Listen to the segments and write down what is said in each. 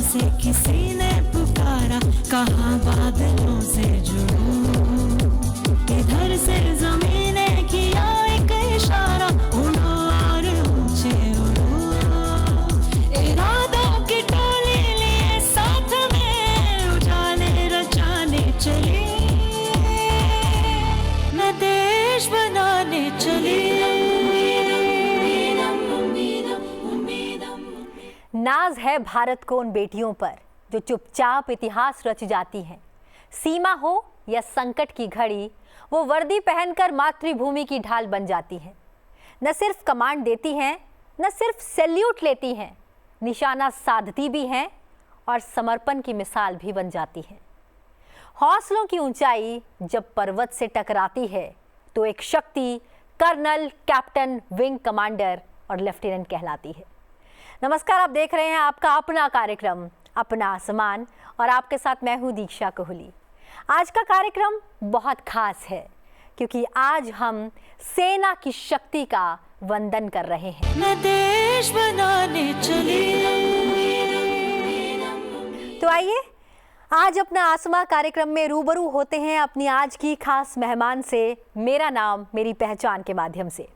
से किसी ने पुकारा, कहा बादलों से जुड़ो, इधर से जमीन ने किया एक इशारा, उड़ो और ऊंचे उड़ो, इरादों की टोली लिए साथ में उजाले रचाने चली, मैं देश बनाने चली। नाज है भारत को उन बेटियों पर जो चुपचाप इतिहास रच जाती हैं। सीमा हो या संकट की घड़ी, वो वर्दी पहनकर मातृभूमि की ढाल बन जाती हैं। न सिर्फ कमांड देती हैं, न सिर्फ सैल्यूट लेती हैं, निशाना साधती भी हैं और समर्पण की मिसाल भी बन जाती हैं। हौसलों की ऊंचाई जब पर्वत से टकराती है तो एक शक्ति कर्नल, कैप्टन, विंग कमांडर और लेफ्टिनेंट कहलाती है। नमस्कार, आप देख रहे हैं आपका अपना कार्यक्रम अपना आसमान और आपके साथ मैं हूं दीक्षा कोहली। आज का कार्यक्रम बहुत खास है क्योंकि आज हम सेना की शक्ति का वंदन कर रहे हैं। मैं देश बनाने चली। तो आइए आज अपना आसमां कार्यक्रम में रूबरू होते हैं अपनी आज की खास मेहमान से, मेरा नाम मेरी पहचान के माध्यम से।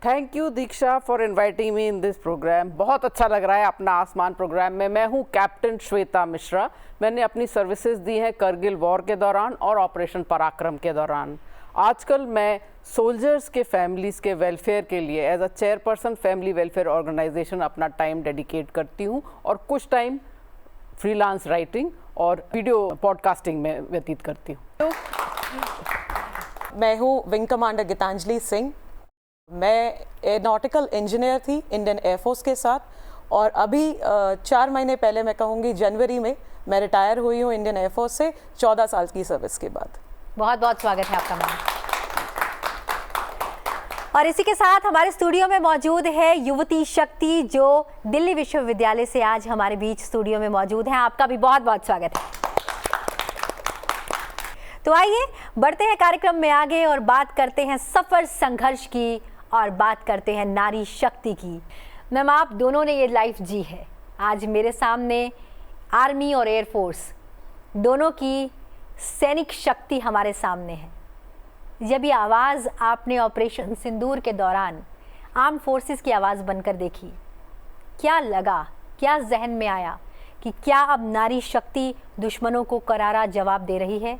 Thank you Diksha for inviting me in this programme. बहुत अच्छा लग रहा है अपना आसमान प्रोग्राम में। मैं हूं कैप्टन श्वेता मिश्रा। मैंने अपनी सर्विसेज दी हैं करगिल वॉर के दौरान और ऑपरेशन पराक्रम के दौरान। आजकल मैं सोल्जर्स के फैमिलीज़ के वेलफेयर के लिए as a chairperson family welfare organisation अपना टाइम डेडिकेट करती हूँ और कुछ टाइम फ्रीलांस राइटिंग और वीडियो पॉडकास्टिंग में व्यतीत करती हूँ। मैं हूँ विंग कमांडर गीतांजलि सिंह। मैं एरोनॉटिकल इंजीनियर थी इंडियन एयरफोर्स के साथ और अभी 4 महीने पहले मैं कहूँगी जनवरी में मैं रिटायर हुई हूँ इंडियन एयरफोर्स से 14 साल की सर्विस के बाद। बहुत बहुत स्वागत है आपका मैम। और इसी के साथ हमारे स्टूडियो में मौजूद है युवती शक्ति जो दिल्ली विश्वविद्यालय से आज हमारे बीच स्टूडियो में मौजूद है। आपका भी बहुत बहुत स्वागत है। तो आइए बढ़ते हैं कार्यक्रम में आगे और बात करते हैं सफर संघर्ष की और बात करते हैं नारी शक्ति की। मैम, आप दोनों ने ये लाइफ जी है। आज मेरे सामने आर्मी और एयरफोर्स दोनों की सैनिक शक्ति हमारे सामने है। जब ये आवाज़ आपने ऑपरेशन सिंदूर के दौरान आर्म फोर्सेस की आवाज़ बनकर देखी, क्या लगा, क्या जहन में आया कि क्या अब नारी शक्ति दुश्मनों को करारा जवाब दे रही है,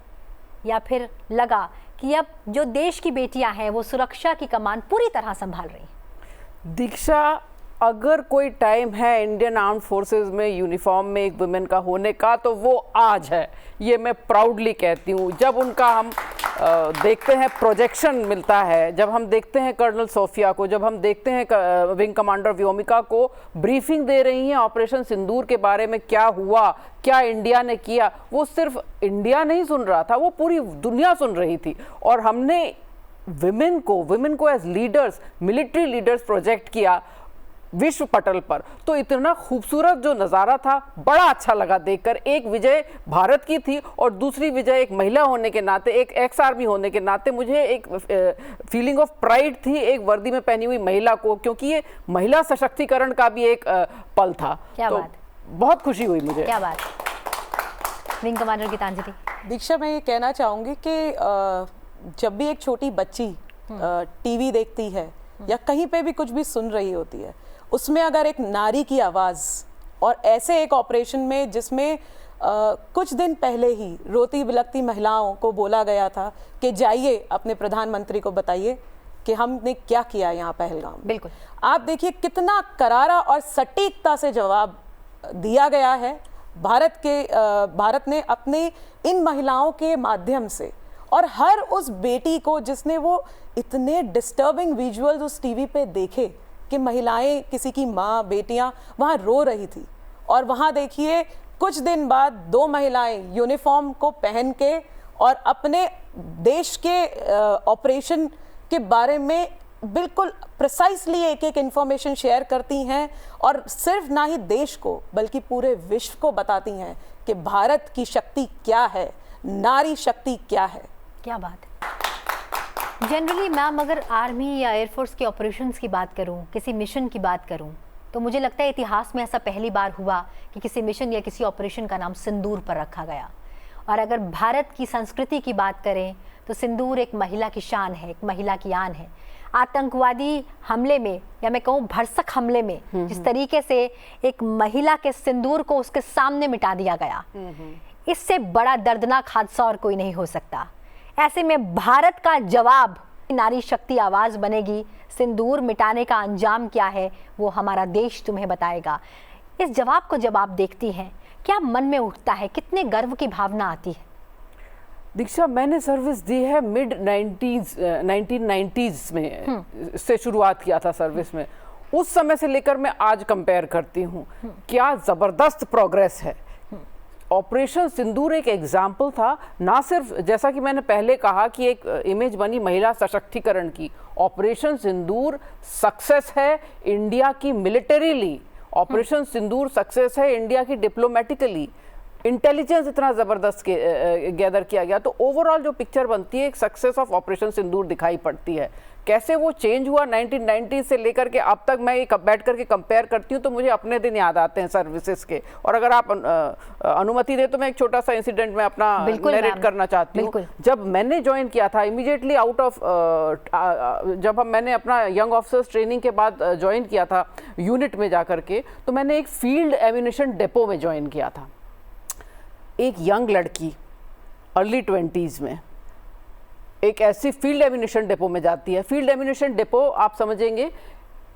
या फिर लगा कि अब जो देश की बेटियां हैं वो सुरक्षा की कमान पूरी तरह संभाल रही हैं? दीक्षा, अगर कोई टाइम है इंडियन आर्म्ड फोर्सेस में यूनिफॉर्म में एक वुमेन का होने का तो वो आज है। ये मैं प्राउडली कहती हूँ। जब उनका हम देखते हैं प्रोजेक्शन मिलता है, जब हम देखते हैं कर्नल सोफिया को, जब हम देखते हैं विंग कमांडर व्योमिका को ब्रीफिंग दे रही हैं ऑपरेशन सिंदूर के बारे में, क्या हुआ, क्या इंडिया ने किया, वो सिर्फ इंडिया नहीं सुन रहा था, वो पूरी दुनिया सुन रही थी। और हमने विमेन को as leaders, military leaders project किया विश्व पटल पर। तो इतना खूबसूरत जो नज़ारा था, बड़ा अच्छा लगा देखकर। एक विजय भारत की थी और दूसरी विजय एक महिला होने के नाते, एक एक्स आर्मी होने के नाते मुझे एक फीलिंग ऑफ प्राइड थी एक वर्दी में पहनी हुई महिला को, क्योंकि ये महिला सशक्तिकरण का भी एक पल था। क्या तो बात, बहुत खुशी हुई मुझे। क्या बात। Wing commander Geetanjali. दीक्षा, मैं ये कहना चाहूँगी कि जब भी एक छोटी बच्ची टीवी देखती है या कहीं पे भी कुछ भी सुन रही होती है, उसमें अगर एक नारी की आवाज़ और ऐसे एक ऑपरेशन में जिसमें कुछ दिन पहले ही रोती बिलखती महिलाओं को बोला गया था कि जाइए अपने प्रधानमंत्री को बताइए कि हमने क्या किया यहाँ पहलगाम। बिल्कुल, आप देखिए कितना करारा और सटीकता से जवाब दिया गया है। भारत ने अपने इन महिलाओं के माध्यम से और हर उस बेटी को जिसने वो इतने डिस्टर्बिंग विजुअल्स उस टीवी पे देखे कि महिलाएं, किसी की माँ, बेटियां वहाँ रो रही थी, और वहाँ देखिए कुछ दिन बाद 2 महिलाएं यूनिफॉर्म को पहन के और अपने देश के ऑपरेशन के बारे में बिल्कुल प्रिसाइसली एक एक इंफॉर्मेशन शेयर करती हैं और सिर्फ ना ही देश को बल्कि पूरे विश्व को बताती हैं कि भारत की शक्ति क्या है, नारी शक्ति क्या है। क्या बात है। जनरली मैम, अगर आर्मी या एयरफोर्स के ऑपरेशंस की बात करूं, किसी मिशन की बात करूं, तो मुझे लगता है इतिहास में ऐसा पहली बार हुआ कि किसी मिशन या किसी ऑपरेशन का नाम सिंदूर पर रखा गया। और अगर भारत की संस्कृति की बात करें तो सिंदूर एक महिला की शान है, एक महिला की आन है। आतंकवादी हमले में या मैं कहूँ भरसक हमले में जिस तरीके से एक महिला के सिंदूर को उसके सामने मिटा दिया गया, इससे बड़ा दर्दनाक हादसा और कोई नहीं हो सकता। ऐसे में भारत का जवाब, नारी शक्ति आवाज बनेगी, सिंदूर मिटाने का अंजाम क्या है वो हमारा देश तुम्हें बताएगा। इस जवाब को जब आप देखती हैं क्या मन में उठता है, कितने गर्व की भावना आती है? दीक्षा, मैंने सर्विस दी है मिड 1990s में से शुरुआत किया था सर्विस में। उस समय से लेकर मैं आज कंपेयर करती हूँ, क्या जबरदस्त प्रोग्रेस है। ऑपरेशन सिंदूर एक एग्जाम्पल था, ना सिर्फ जैसा कि मैंने पहले कहा कि एक इमेज बनी महिला सशक्तिकरण की। ऑपरेशन सिंदूर सक्सेस है इंडिया की मिलिटरीली, ऑपरेशन सिंदूर सक्सेस है इंडिया की डिप्लोमेटिकली। इंटेलिजेंस इतना ज़बरदस्त गैदर किया गया, तो ओवरऑल जो पिक्चर बनती है एक सक्सेस ऑफ ऑपरेशन सिंदूर दिखाई पड़ती है। कैसे वो चेंज हुआ 1990 से लेकर के अब तक, मैं ये बैठ करके कंपेयर करती हूँ तो मुझे अपने दिन याद आते हैं सर्विसेज के। और अगर आप अनुमति दे तो मैं एक छोटा सा इंसिडेंट में अपना नरेट करना चाहती हूँ। जब मैंने ज्वाइन किया था इमीडिएटली आउट ऑफ मैंने अपना यंग ऑफिसर्स ट्रेनिंग के बाद ज्वाइन किया था यूनिट में जा करके, तो मैंने एक फील्ड एम्यूनिशन डिपो में ज्वाइन किया था। एक यंग लड़की अर्ली 20s में एक ऐसी फील्ड एम्यूनिशन डिपो में जाती है। फील्ड एम्यूनिशन डिपो आप समझेंगे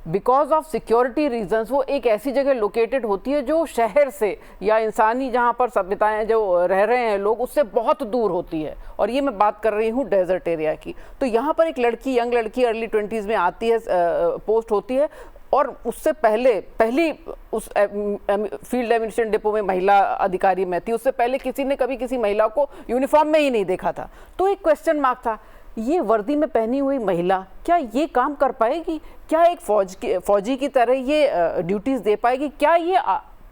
बिकॉज ऑफ सिक्योरिटी रीजंस वो एक ऐसी जगह लोकेटेड होती है जो शहर से या इंसानी जहाँ पर सभ्यताएं जो रह रहे हैं लोग उससे बहुत दूर होती है। और ये मैं बात कर रही हूँ डेजर्ट एरिया की। तो यहाँ पर एक लड़की, यंग लड़की अर्ली 20s में आती है, पोस्ट होती है, और उससे पहली उस फील्ड एम्यूनिशन डिपो में महिला अधिकारी में थी। उससे पहले किसी ने कभी किसी महिला को यूनिफॉर्म में ही नहीं देखा था। तो एक क्वेश्चन मार्क था, ये वर्दी में पहनी हुई महिला क्या ये काम कर पाएगी? क्या एक फौजी की तरह ये ड्यूटीज दे पाएगी? क्या ये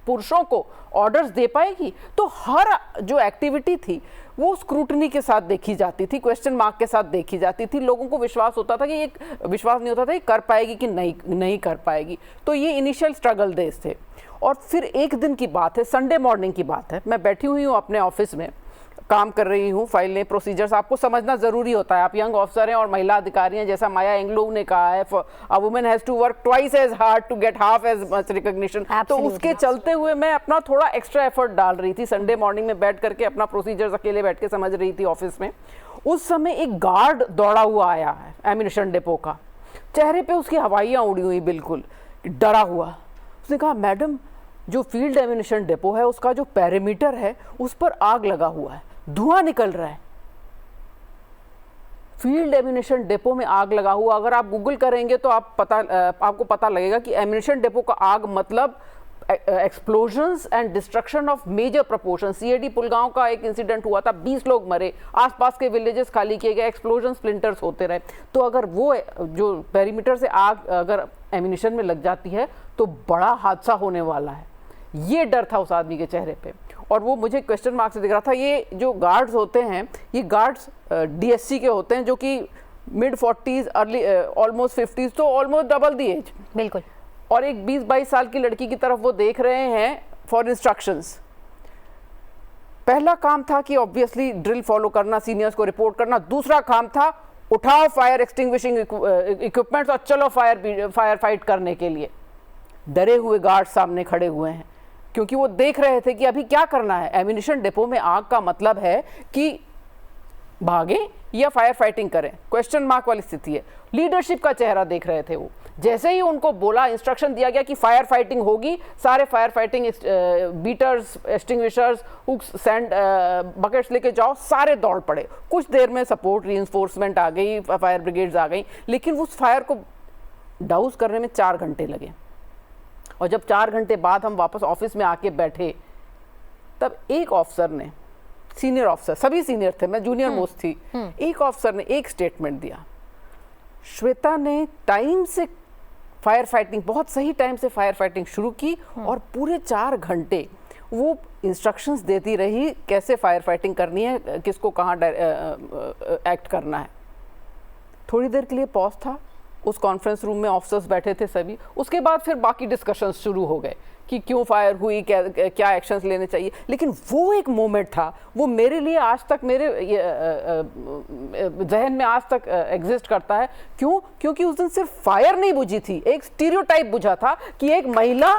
पुरुषों को ऑर्डर्स दे पाएगी? तो हर जो एक्टिविटी थी वो स्क्रूटनी के साथ देखी जाती थी, क्वेश्चन मार्क के साथ देखी जाती थी। लोगों को विश्वास होता था कि ये विश्वास नहीं होता था कि कर पाएगी कि नहीं कर पाएगी। तो ये इनिशियल स्ट्रगल डेज थे। और फिर एक दिन की बात है, संडे मॉर्निंग की बात है, मैं बैठी हुई हूँ अपने ऑफिस में, काम कर रही हूँ, फाइलें, प्रोसीजर्स आपको समझना ज़रूरी होता है। आप यंग ऑफिसर हैं और महिला अधिकारी हैं, जैसा माया एंग्लो ने कहा है, a woman has to work twice as hard to get half as much recognition. तो उसके चलते हुए मैं अपना थोड़ा एक्स्ट्रा एफर्ट डाल रही थी। संडे मॉर्निंग में बैठ करके अपना प्रोसीजर्स अकेले बैठ के समझ रही थी ऑफिस में। उस समय एक गार्ड दौड़ा हुआ आया है एम्यूनिशन डिपो का, चेहरे पे उसकी हवाइयाँ उड़ी हुई, बिल्कुल डरा हुआ। उसने कहा, मैडम जो फील्ड एम्यूनिशन डिपो है उसका जो पेरीमीटर है उस पर आग लगा हुआ है, धुआं निकल रहा है। फील्ड एम्यूनिशन डिपो में आग लगा हुआ, अगर आप गूगल करेंगे तो आपको पता लगेगा कि एम्यूनिशन डिपो का आग मतलब explosions and destruction of major proportion. CAD Pulgaon का एक इंसिडेंट हुआ था, 20 लोग मरे, आसपास के विलेजेस खाली किए गए, एक्सप्लोजन स्प्लिंटर्स होते रहे। तो अगर वो जो पेरीमीटर से आग अगर एम्यूनिशन में लग जाती है तो बड़ा हादसा होने वाला है। ये डर था उस आदमी के चेहरे पे, और वो मुझे क्वेश्चन मार्क से दिख रहा था। ये जो गार्ड्स होते हैं, ये गार्ड्स डीएससी के होते हैं जो कि mid 40s early almost 50s, तो ऑलमोस्ट डबल दी एज, बिल्कुल। और एक 20-22 साल की लड़की की तरफ वो देख रहे हैं फॉर इंस्ट्रक्शंस। पहला काम था कि ऑब्वियसली ड्रिल फॉलो करना, सीनियर्स को रिपोर्ट करना। दूसरा काम था उठाओ फायर एक्सटिंग्विशिंग इक्विपमेंट्स और चलो फायर फाइट करने के लिए। डरे हुए गार्ड सामने खड़े हुए हैं क्योंकि वो देख रहे थे कि अभी क्या करना है। एम्यूनिशन डिपो में आग का मतलब है कि भागें या फायर फाइटिंग करें, क्वेश्चन मार्क वाली स्थिति है। लीडरशिप का चेहरा देख रहे थे वो। जैसे ही उनको बोला, इंस्ट्रक्शन दिया गया कि फायर फाइटिंग होगी, सारे fire fighting beaters, extinguishers, hooks, sand buckets लेके जाओ, सारे दौड़ पड़े। कुछ देर में सपोर्ट रीइंफोर्समेंट आ गई, फायर ब्रिगेड्स आ गई, लेकिन उस फायर को डाउस करने में 4 घंटे लगे। और जब 4 घंटे बाद हम वापस ऑफिस में आके बैठे, तब एक ऑफिसर ने, सीनियर ऑफिसर, सभी सीनियर थे, मैं जूनियर मोस्ट थी, एक ऑफिसर ने एक स्टेटमेंट दिया, श्वेता ने टाइम से फायर फाइटिंग, बहुत सही टाइम से फायर फाइटिंग शुरू की और पूरे 4 घंटे वो इंस्ट्रक्शंस देती रही कैसे फायर फाइटिंग करनी है, किसको कहाँ एक्ट करना है। थोड़ी देर के लिए पॉज था, उस कॉन्फ्रेंस रूम में ऑफिसर्स बैठे थे सभी। उसके बाद फिर बाकी डिस्कशंस शुरू हो गए कि क्यों फायर हुई, क्या एक्शंस लेने चाहिए। लेकिन वो एक मोमेंट था, वो मेरे लिए आज तक मेरे जहन में आज तक एग्जिस्ट करता है। क्यों? क्योंकि उस दिन सिर्फ फायर नहीं बुझी थी, एक स्टीरियोटाइप बुझा था कि एक महिला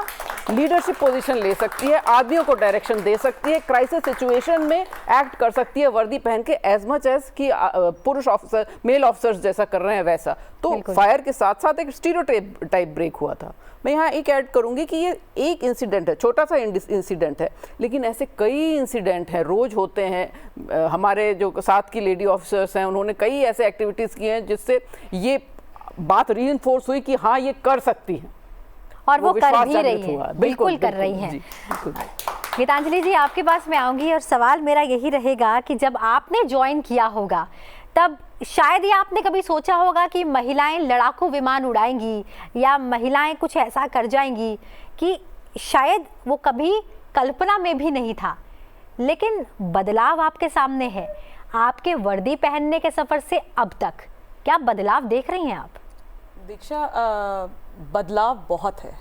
लीडरशिप पोजीशन ले सकती है, आदमियों को डायरेक्शन दे सकती है, क्राइसिस सिचुएशन में एक्ट कर सकती है वर्दी पहन के, एज मच एज कि पुरुष ऑफिसर, मेल ऑफिसर्स जैसा कर रहे हैं वैसा। तो फायर के साथ साथ एक स्टीरियोटाइप ब्रेक हुआ था। मैं यहाँ एक ऐड करूंगी कि ये एक इंसिडेंट है, छोटा सा इंसिडेंट है, लेकिन ऐसे कई इंसिडेंट हैं, रोज होते हैं। हमारे जो साथ की लेडी ऑफिसर्स हैं, उन्होंने कई ऐसे एक्टिविटीज़ की हैं जिससे ये बात रीइंफोर्स हुई कि हाँ ये कर सकती हैं, और वो कर भी रही है, बिल्कुल कर रही हैं। गीतांजलि जी, आपके पास मैं आऊँगी और सवाल मेरा यही रहेगा कि जब आपने ज्वाइन किया होगा तब शायद ये आपने कभी सोचा होगा कि महिलाएं लड़ाकू विमान उड़ाएंगी या महिलाएं कुछ ऐसा कर जाएंगी, कि शायद वो कभी कल्पना में भी नहीं था। लेकिन बदलाव आपके सामने है, आपके वर्दी पहनने के सफ़र से अब तक क्या बदलाव देख रही हैं आप? दीक्षा, बदलाव बहुत है।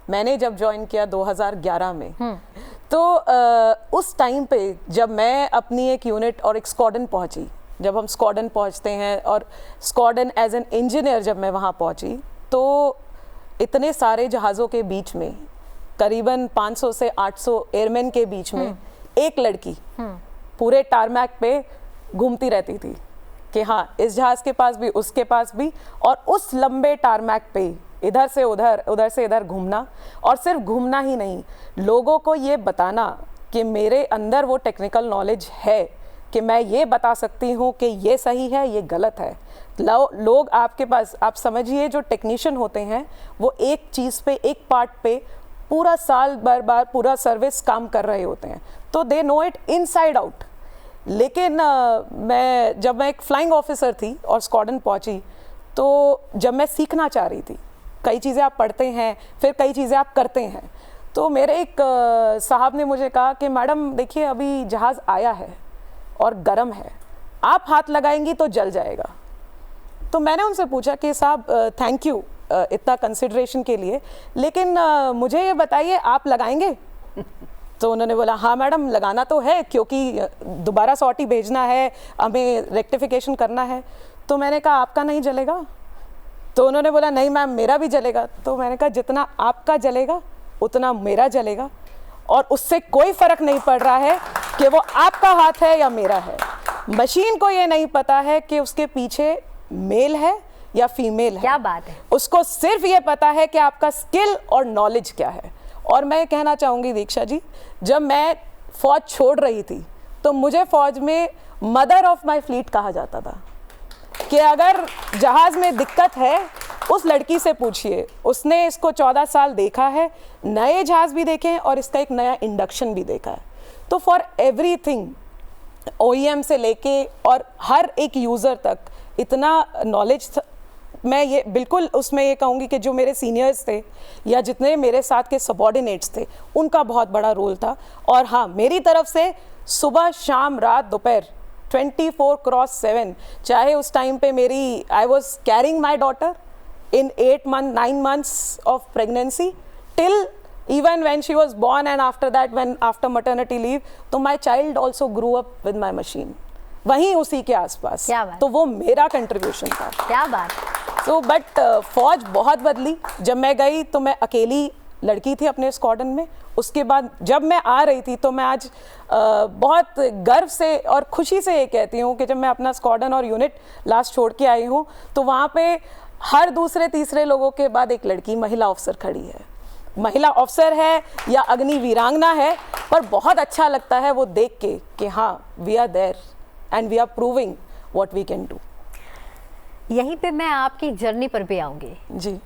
मैंने जब ज्वाइन किया 2011 में, तो उस टाइम पे जब मैं अपनी एक यूनिट और एक स्क्वाड्रन पहुंची, जब हम स्क्वाड्रन पहुंचते हैं और स्क्वाड्रन एज एन इंजीनियर जब मैं वहाँ पहुंची, तो इतने सारे जहाज़ों के बीच में, करीबन 500 से 800 एयरमैन के बीच में एक लड़की पूरे टारमैक पे घूमती रहती थी कि हाँ इस जहाज़ के पास भी, उसके पास भी, और उस लंबे टारमैक पे इधर से उधर, उधर से इधर घूमना। और सिर्फ घूमना ही नहीं, लोगों को ये बताना कि मेरे अंदर वो टेक्निकल नॉलेज है कि मैं ये बता सकती हूँ कि ये सही है, ये गलत है। लोग आपके पास, आप समझिए जो टेक्नीशियन होते हैं वो एक चीज़ पे, एक पार्ट पे पूरा साल बार पूरा सर्विस काम कर रहे होते हैं, तो they know it inside out. लेकिन जब मैं एक फ्लाइंग ऑफिसर थी और स्क्वाड्रन पहुंची, तो जब मैं सीखना चाह रही थी, कई चीज़ें आप पढ़ते हैं, फिर कई चीज़ें आप करते हैं, तो मेरे एक साहब ने मुझे कहा कि मैडम देखिए अभी जहाज़ आया है और गर्म है, आप हाथ लगाएंगी तो जल जाएगा। तो मैंने उनसे पूछा कि साहब थैंक यू इतना कंसिडरेशन के लिए, लेकिन मुझे ये बताइए आप लगाएंगे? तो उन्होंने बोला हाँ मैडम लगाना तो है, क्योंकि दोबारा सॉर्टी भेजना है, हमें रेक्टिफिकेशन करना है। तो मैंने कहा आपका नहीं जलेगा? तो उन्होंने बोला नहीं मैम मेरा भी जलेगा। तो मैंने कहा जितना आपका जलेगा उतना मेरा जलेगा, और उससे कोई फर्क नहीं पड़ रहा है कि वो आपका हाथ है या मेरा है। मशीन को ये नहीं पता है कि उसके पीछे मेल है या फीमेल है। क्या बात है। उसको सिर्फ ये पता है कि आपका स्किल और नॉलेज क्या है। और मैं कहना चाहूँगी दीक्षा जी, जब मैं फौज छोड़ रही थी तो मुझे फौज में मदर ऑफ माई फ्लीट कहा जाता था कि अगर जहाज़ में दिक्कत है उस लड़की से पूछिए, उसने इसको 14 साल देखा है, नए जहाज़ भी देखे हैं और इसका एक नया इंडक्शन भी देखा है। तो फॉर एवरीथिंग, OEM से लेके और हर एक यूज़र तक इतना नॉलेज, मैं ये बिल्कुल उसमें ये कहूँगी कि जो मेरे सीनियर्स थे या जितने मेरे साथ के सबॉर्डिनेट्स थे उनका बहुत बड़ा रोल था। और हाँ, मेरी तरफ से सुबह शाम रात दोपहर 24/7, चाहे उस टाइम पे मेरी I was carrying my daughter in 9 months of pregnancy till even when she was born, and after that when after maternity leave, तो my child also grew up with my machine, वहीं उसी के आसपास। तो वो मेरा कंट्रीब्यूशन था। क्या बात। तो बट फौज बहुत बदली। जब मैं गई तो मैं अकेली लड़की थी अपने स्क्वाड्रन में। उसके बाद जब मैं आ रही थी तो मैं आज बहुत गर्व से और खुशी से ये कहती हूँ कि जब मैं अपना स्क्वाड्रन और यूनिट लास्ट छोड़ के आई हूँ तो वहाँ पे हर दूसरे तीसरे लोगों के बाद एक लड़की महिला अफसर खड़ी है। महिला अफसर है या अग्नि वीरांगना है, पर बहुत अच्छा लगता है वो देख के कि हाँ we are there and we are proving what we can do. यहीं पे मैं आपकी जर्नी पर भी आऊँगी जी।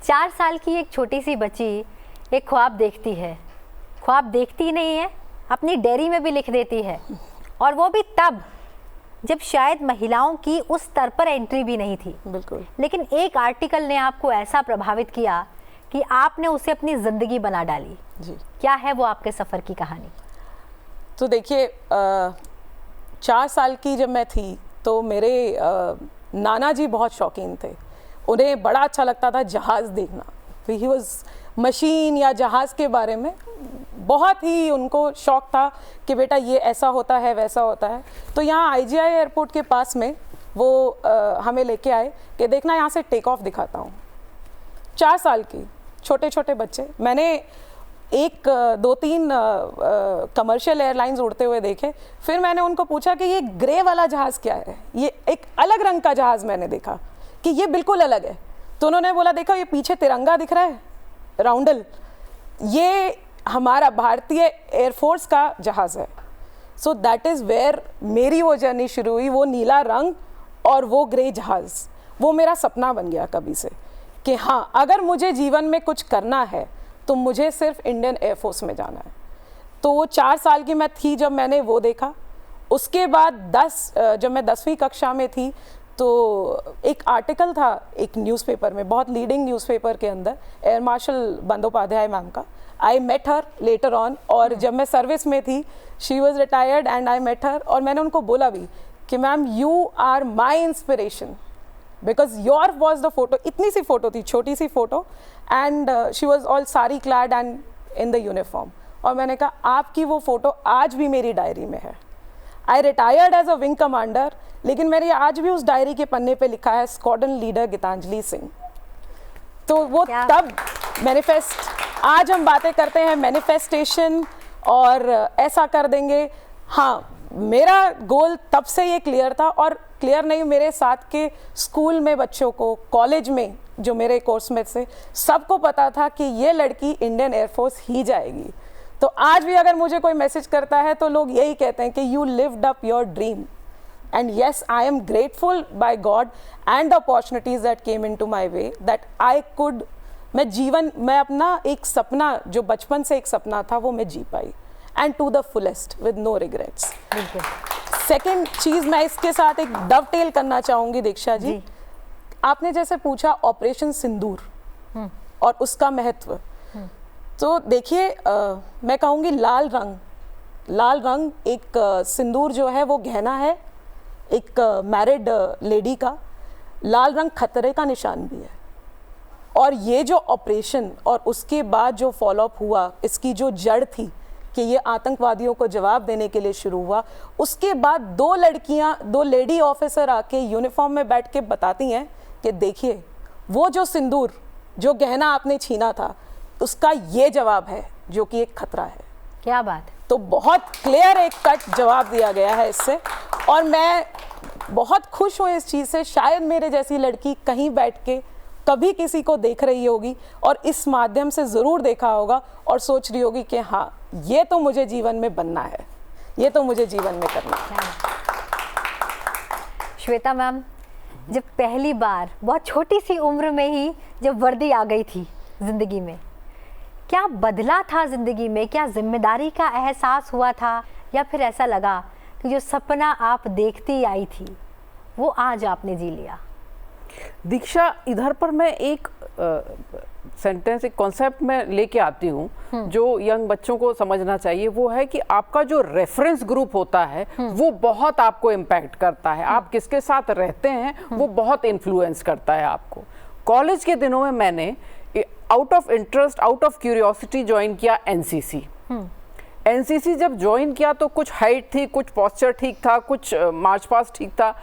4 साल की एक छोटी सी बच्ची एक ख्वाब देखती है, ख्वाब देखती नहीं है, अपनी डायरी में भी लिख देती है, और वो भी तब जब शायद महिलाओं की उस स्तर पर एंट्री भी नहीं थी। बिल्कुल। लेकिन एक आर्टिकल ने आपको ऐसा प्रभावित किया कि आपने उसे अपनी ज़िंदगी बना डाली। जी। क्या है वो आपके सफ़र की कहानी? तो देखिए 4 साल की जब मैं थी तो मेरे नाना जी बहुत शौकीन थे। उन्हें बड़ा अच्छा लगता था जहाज़ देखना। ही वॉज मशीन या जहाज़ के बारे में बहुत ही उनको शौक था कि बेटा ये ऐसा होता है वैसा होता है। तो यहाँ IGI एयरपोर्ट के पास में वो हमें लेके आए कि देखना यहाँ से टेक ऑफ दिखाता हूँ। 4 साल की छोटे छोटे बच्चे, मैंने 2-3 कमर्शियल एयरलाइंस उड़ते हुए देखे। फिर मैंने उनको पूछा कि ये ग्रे वाला जहाज़ क्या है, ये एक अलग रंग का जहाज़ मैंने देखा कि ये बिल्कुल अलग है। तो उन्होंने बोला देखो ये पीछे तिरंगा दिख रहा है राउंडल, ये हमारा भारतीय एयरफोर्स का जहाज़ है। सो दैट इज़ वेयर मेरी वो जर्नी शुरू हुई। वो नीला रंग और वो ग्रे जहाज़, वो मेरा सपना बन गया कभी से कि हाँ, अगर मुझे जीवन में कुछ करना है तो मुझे सिर्फ इंडियन एयरफोर्स में जाना है। तो वो 4 साल की मैं थी जब मैंने वो देखा। उसके बाद जब मैं 10वीं कक्षा में थी तो एक आर्टिकल था एक न्यूज़पेपर में, बहुत लीडिंग न्यूज़पेपर के अंदर, एयर मार्शल बंदोपाध्याय मैम का। I met her later on, और जब मैं सर्विस में थी, she was retired and I met her, और मैंने उनको बोला भी कि ma'am you are my inspiration because your was the photo. इतनी सी फोटो थी, छोटी सी photo, and she was all sari clad and in the uniform. और मैंने कहा आपकी वो फोटो आज भी मेरी डायरी में है। I retired as a wing commander, लेकिन मेरी आज भी उस डायरी के पन्ने पे लिखा है स्क्वाड्रन लीडर गीतांजलि सिंह। तो वो तब मैनिफेस्ट, आज हम बातें करते हैं मैनिफेस्टेशन और ऐसा कर देंगे। हाँ, मेरा गोल तब से ये क्लियर था, और क्लियर नहीं, मेरे साथ के स्कूल में बच्चों को, कॉलेज में जो मेरे कोर्स में से, सबको पता था कि ये लड़की इंडियन एयरफोर्स ही जाएगी। तो आज भी अगर मुझे कोई मैसेज करता है तो लोग यही कहते हैं कि you lived up your dream. And yes, I am grateful by God and the opportunities that came into my way that I could, मैं अपना एक सपना जो बचपन से एक सपना था वो मैं जी पाई, and to the fullest with no regrets. Second चीज़ मैं इसके साथ एक डवटेल करना चाहूँगी दीक्षा जी। आपने जैसे पूछा ऑपरेशन सिंदूर और उसका महत्व, तो देखिए मैं कहूँगी लाल रंग एक सिंदूर जो है वो गहना है एक मैरिड लेडी का। लाल रंग खतरे का निशान भी है। और ये जो ऑपरेशन और उसके बाद जो फॉलोअप हुआ, इसकी जो जड़ थी कि ये आतंकवादियों को जवाब देने के लिए शुरू हुआ, उसके बाद 2 लेडी ऑफिसर आके यूनिफॉर्म में बैठ के बताती हैं कि देखिए वो जो सिंदूर, जो गहना आपने छीना था, उसका ये जवाब है जो कि एक खतरा है। क्या बात। तो बहुत क्लियर एक कट जवाब दिया गया है इससे, और मैं बहुत खुश हूँ इस चीज़ से। शायद मेरे जैसी लड़की कहीं बैठ के कभी किसी को देख रही होगी और इस माध्यम से ज़रूर देखा होगा और सोच रही होगी कि हाँ, ये तो मुझे जीवन में बनना है, ये तो मुझे जीवन में करना है। श्वेता मैम, जब पहली बार बहुत छोटी सी उम्र में ही जब वर्दी आ गई थी ज़िंदगी में, क्या बदला था ज़िंदगी में? क्या जिम्मेदारी का एहसास हुआ था, या फिर ऐसा लगा कि जो सपना आप देखती आई थी वो आज आपने जी लिया? दीक्षा, इधर पर मैं एक सेंटेंस, एक कॉन्सेप्ट में लेके आती हूँ जो यंग बच्चों को समझना चाहिए। वो है कि आपका जो रेफरेंस ग्रुप होता है वो बहुत आपको इम्पैक्ट करता है। आप किसके साथ रहते हैं वो बहुत इन्फ्लुएंस करता है आपको। कॉलेज के दिनों में मैंने out of interest, out of curiosity join किया एनसीसी। एनसीसी जब ज्वाइन किया तो कुछ हाइट थी, कुछ पोस्चर ठीक था, कुछ मार्च पास्ट ठीक था।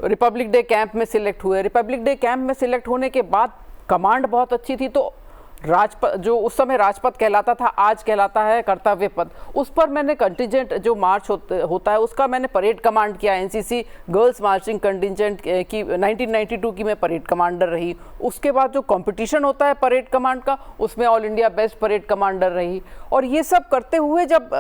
रिपब्लिक डे कैंप में सिलेक्ट हुए। रिपब्लिक डे कैंप में सिलेक्ट होने के बाद कमांड बहुत अच्छी थी, तो राजपथ, जो उस समय राजपथ कहलाता था, आज कहलाता है कर्तव्य पथ, उस पर मैंने कंटिजेंट जो मार्च होता है उसका मैंने परेड कमांड किया। एनसीसी गर्ल्स मार्चिंग कंटिजेंट की 1992 की मैं परेड कमांडर रही। उसके बाद जो कंपटीशन होता है परेड कमांड का, उसमें all India best parade commander रही। और ये सब करते हुए जब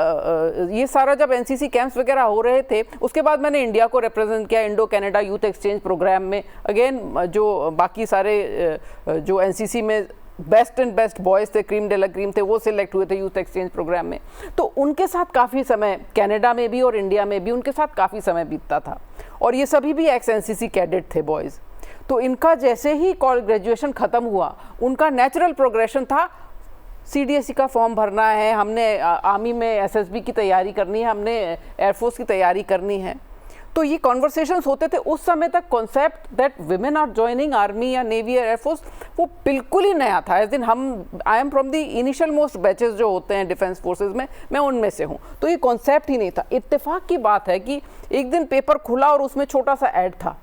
ये सारा जब एनसीसी कैंप्स वगैरह हो रहे थे, उसके बाद मैंने इंडिया को रिप्रेजेंट किया Indo Canada youth exchange programme में। अगेन जो बाकी सारे जो एनसीसी में बेस्ट एंड बेस्ट बॉयज़ थे, क्रीम डे ला क्रीम थे, वो सिलेक्ट हुए थे यूथ एक्सचेंज प्रोग्राम में। तो उनके साथ काफ़ी समय, कनाडा में भी और इंडिया में भी उनके साथ काफ़ी समय बीतता था। और ये सभी भी एक्स एनसीसी कैडेट थे बॉयज़। तो इनका जैसे ही ग्रेजुएशन ख़त्म हुआ, उनका नेचुरल प्रोग्रेशन था सीडीएससी का फॉर्म भरना है, हमने आर्मी में एसएसबी की तैयारी करनी है, हमने एयरफोर्स की तैयारी करनी है। तो ये कॉन्वर्सेशंस होते थे उस समय तक। Concept that women are joining army या नेवी या एयरफोर्स वो बिल्कुल ही नया था। As in I am from the initial most batches जो होते हैं डिफेंस फोर्सेज में, मैं उनमें से हूँ। तो ये कॉन्सेप्ट ही नहीं था। इत्तेफाक की बात है कि एक दिन पेपर खुला और उसमें छोटा सा ऐड था,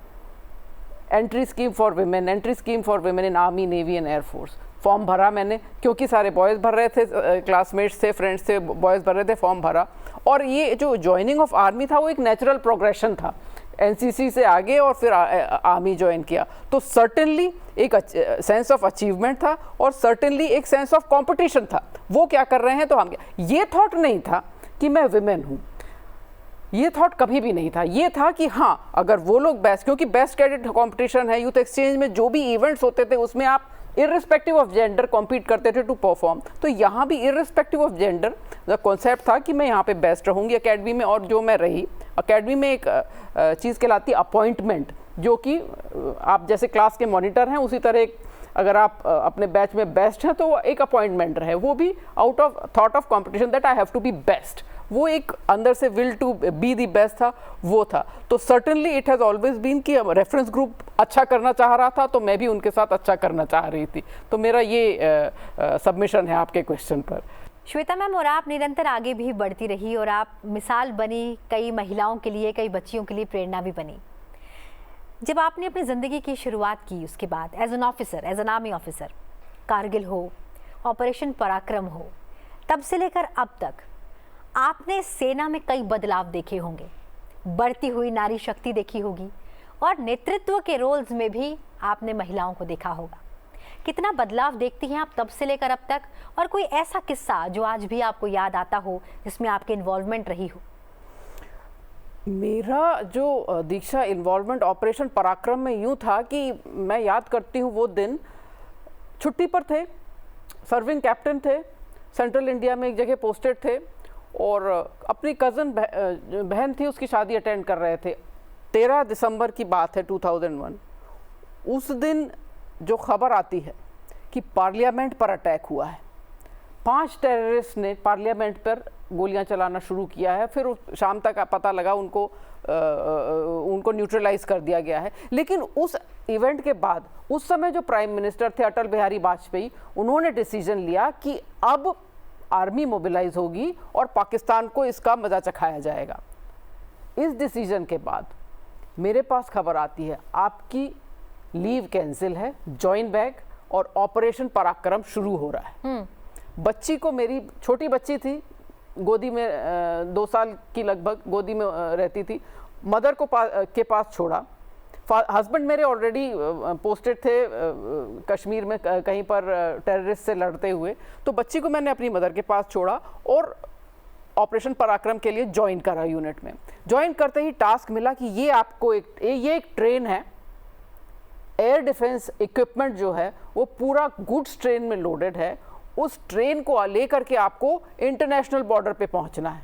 entry scheme for women, entry scheme for women in army navy and air force. Form भरा मैंने, क्योंकि सारे बॉयज़ भर रहे थे, क्लासमेट्स थे, फ्रेंड्स थे, बॉयज़ भर रहे थे, फॉर्म भरा। और ये जो ज्वाइनिंग ऑफ आर्मी था वो एक नेचुरल प्रोग्रेशन था, एनसीसी से आगे और फिर आर्मी ज्वाइन किया। तो सर्टेनली एक सेंस ऑफ अचीवमेंट था और सर्टेनली एक सेंस ऑफ कंपटीशन था। वो क्या कर रहे हैं तो हम क्या, ये थॉट नहीं था कि मैं विमेन हूँ, ये थॉट कभी भी नहीं था। ये था कि हाँ, अगर वो लोग बेस्ट, क्योंकि बेस्ट कैडेट कंपटीशन है, यूथ एक्सचेंज में जो भी इवेंट्स होते थे उसमें आप इर्रिस्पेक्टिव ऑफ जेंडर कॉम्पीट करते थे टू परफॉर्म। तो यहाँ भी irrespective of gender the concept था कि मैं यहाँ पे बेस्ट रहूँगी अकेडमी में। और जो मैं रही अकेडमी में, एक चीज़ कहलाती है अपॉइंटमेंट, जो कि आप जैसे क्लास के मॉनिटर हैं उसी तरह एक, अगर आप अपने बैच में बेस्ट हैं तो वो एक अपॉइंटमेंट रहे, वो भी out of thought of competition that I have to be best. वो एक अंदर से will to be the best था, वो था। तो certainly it has always been कि रेफरेंस ग्रुप अच्छा करना चाह रहा था तो मैं भी उनके साथ अच्छा करना चाह रही थी। तो मेरा ये सबमिशन है आपके क्वेश्चन पर। श्वेता मैम, और आप निरंतर आगे भी बढ़ती रही और आप मिसाल बनी कई महिलाओं के लिए, कई बच्चियों के लिए प्रेरणा भी बनी। जब आपने अपनी ज़िंदगी की शुरुआत की उसके बाद as an officer, as an army officer, Kargil हो, ऑपरेशन पराक्रम हो, तब से लेकर अब तक आपने सेना में कई बदलाव देखे होंगे, बढ़ती हुई नारी शक्ति देखी होगी और नेतृत्व के रोल्स में भी आपने महिलाओं को देखा होगा। कितना बदलाव देखती हैं आप तब से लेकर अब तक, और कोई ऐसा किस्सा जो आज भी आपको याद आता हो जिसमें आपकी इन्वॉल्वमेंट रही हो? मेरा जो दीक्षा इन्वॉल्वमेंट ऑपरेशन पराक्रम में यूँ था कि मैं याद करती हूँ वो दिन छुट्टी पर थे, सर्विंग कैप्टन थे, सेंट्रल इंडिया में एक जगह पोस्टेड थे और अपनी कज़न बहन थी, उसकी शादी अटेंड कर रहे थे। 13 दिसंबर की बात है 2001। उस दिन जो खबर आती है कि पार्लियामेंट पर अटैक हुआ है, 5 टेररिस्ट ने पार्लियामेंट पर गोलियां चलाना शुरू किया है। फिर शाम तक पता लगा उनको न्यूट्रलाइज कर दिया गया है। लेकिन उस इवेंट के बाद उस समय जो प्राइम मिनिस्टर थे अटल बिहारी वाजपेयी, उन्होंने डिसीजन लिया कि अब आर्मी मोबिलाइज होगी और पाकिस्तान को इसका मजा चखाया जाएगा। इस डिसीजन के बाद मेरे पास खबर आती है आपकी लीव कैंसिल है, जॉइन बैक और ऑपरेशन पराक्रम शुरू हो रहा है। बच्ची को, मेरी छोटी बच्ची थी, गोदी में 2 साल की लगभग गोदी में रहती थी, मदर को के पास छोड़ा। हस्बैंड मेरे ऑलरेडी पोस्टेड थे कश्मीर में कहीं पर टेररिस्ट से लड़ते हुए। तो बच्ची को मैंने अपनी मदर के पास छोड़ा और ऑपरेशन पराक्रम के लिए ज्वाइन करा यूनिट में। ज्वाइन करते ही टास्क मिला कि ये आपको ये एक ट्रेन है, एयर डिफेंस इक्विपमेंट जो है वो पूरा गुड्स ट्रेन में लोडेड है। उस ट्रेन को लेकर के आपको इंटरनेशनल बॉर्डर पे पहुंचना है।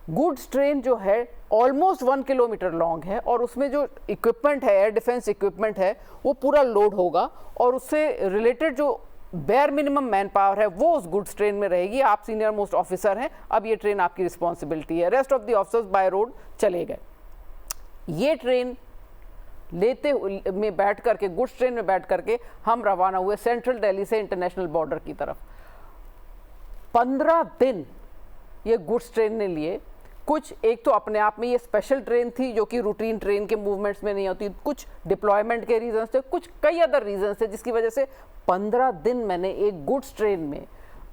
गुड्स ट्रेन जो है ऑलमोस्ट 1 किलोमीटर लॉन्ग है और उसमें जो इक्विपमेंट है, एयर डिफेंस इक्विपमेंट है, वो पूरा लोड होगा और उससे रिलेटेड जो बेयर मिनिमम मैन पावर है वो उस गुड्स ट्रेन में रहेगी। आप सीनियर मोस्ट ऑफिसर हैं, अब ये ट्रेन आपकी रिस्पॉन्सिबिलिटी है। Rest of the officers by road चले गए। ये ट्रेन में बैठ करके, गुड्स ट्रेन में बैठ करके हम रवाना हुए सेंट्रल दिल्ली से इंटरनेशनल बॉर्डर की तरफ। 15 दिन ये गुड्स ट्रेन ने लिए। कुछ, एक तो अपने आप में ये स्पेशल ट्रेन थी जो कि रूटीन ट्रेन के मूवमेंट्स में नहीं होती, कुछ डिप्लॉयमेंट के रीजंस थे, कुछ कई अदर रीजंस थे जिसकी वजह से 15 दिन मैंने एक गुड्स ट्रेन में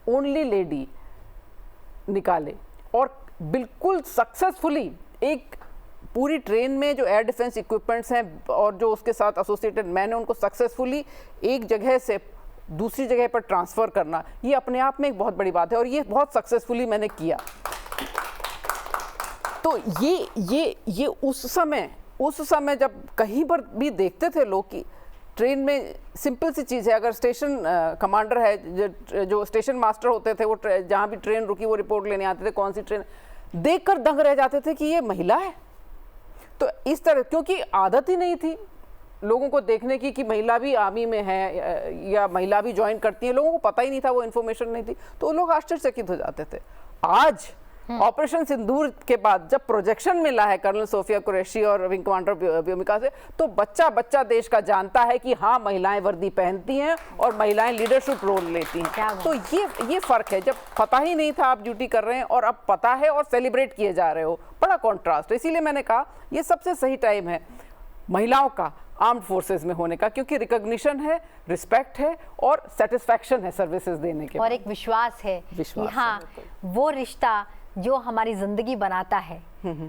ओनली लेडी निकाले और बिल्कुल सक्सेसफुली एक पूरी ट्रेन में जो एयर डिफेंस इक्विपमेंट्स हैं और जो उसके साथ एसोसिएटेड मैन है उनको सक्सेसफुली एक जगह से दूसरी जगह पर ट्रांसफ़र करना, ये अपने आप में एक बहुत बड़ी बात है और ये बहुत सक्सेसफुली मैंने किया। तो ये उस समय जब कहीं पर भी देखते थे लोग कि ट्रेन में सिंपल सी चीज़ है, अगर स्टेशन कमांडर है, जो स्टेशन मास्टर होते थे, वो जहाँ भी ट्रेन रुकी वो रिपोर्ट लेने आते थे कौन सी ट्रेन, देखकर दंग रह जाते थे कि ये महिला है। तो इस तरह, क्योंकि आदत ही नहीं थी लोगों को देखने की कि महिला भी आर्मी में है या महिला भी ज्वाइन करती है, लोगों को पता ही नहीं था, वो इन्फॉर्मेशन नहीं थी, तो लोग आश्चर्यचकित हो जाते थे। आज ऑपरेशन सिंदूर के बाद जब प्रोजेक्शन मिला है कर्नल सोफिया कुरैशी और विंग कमांडर व्योमिका से, तो बच्चा बच्चा देश का जानता है कि हाँ, महिलाएं वर्दी पहनती हैं और महिलाएं लीडरशिप रोल लेती हैं। तो ये फर्क है, जब पता ही नहीं था आप ड्यूटी कर रहे हैं और अब पता है और सेलिब्रेट किए जा रहे हो, बड़ा कॉन्ट्रास्ट। इसीलिए मैंने कहा ये सबसे सही टाइम है महिलाओं का आर्म्ड फोर्सेस में होने का, क्योंकि रिकॉग्निशन है, रिस्पेक्ट है और सेटिस्फैक्शन है सर्विसेज देने के, और एक विश्वास है कि हाँ, वो रिश्ता जो हमारी जिंदगी बनाता है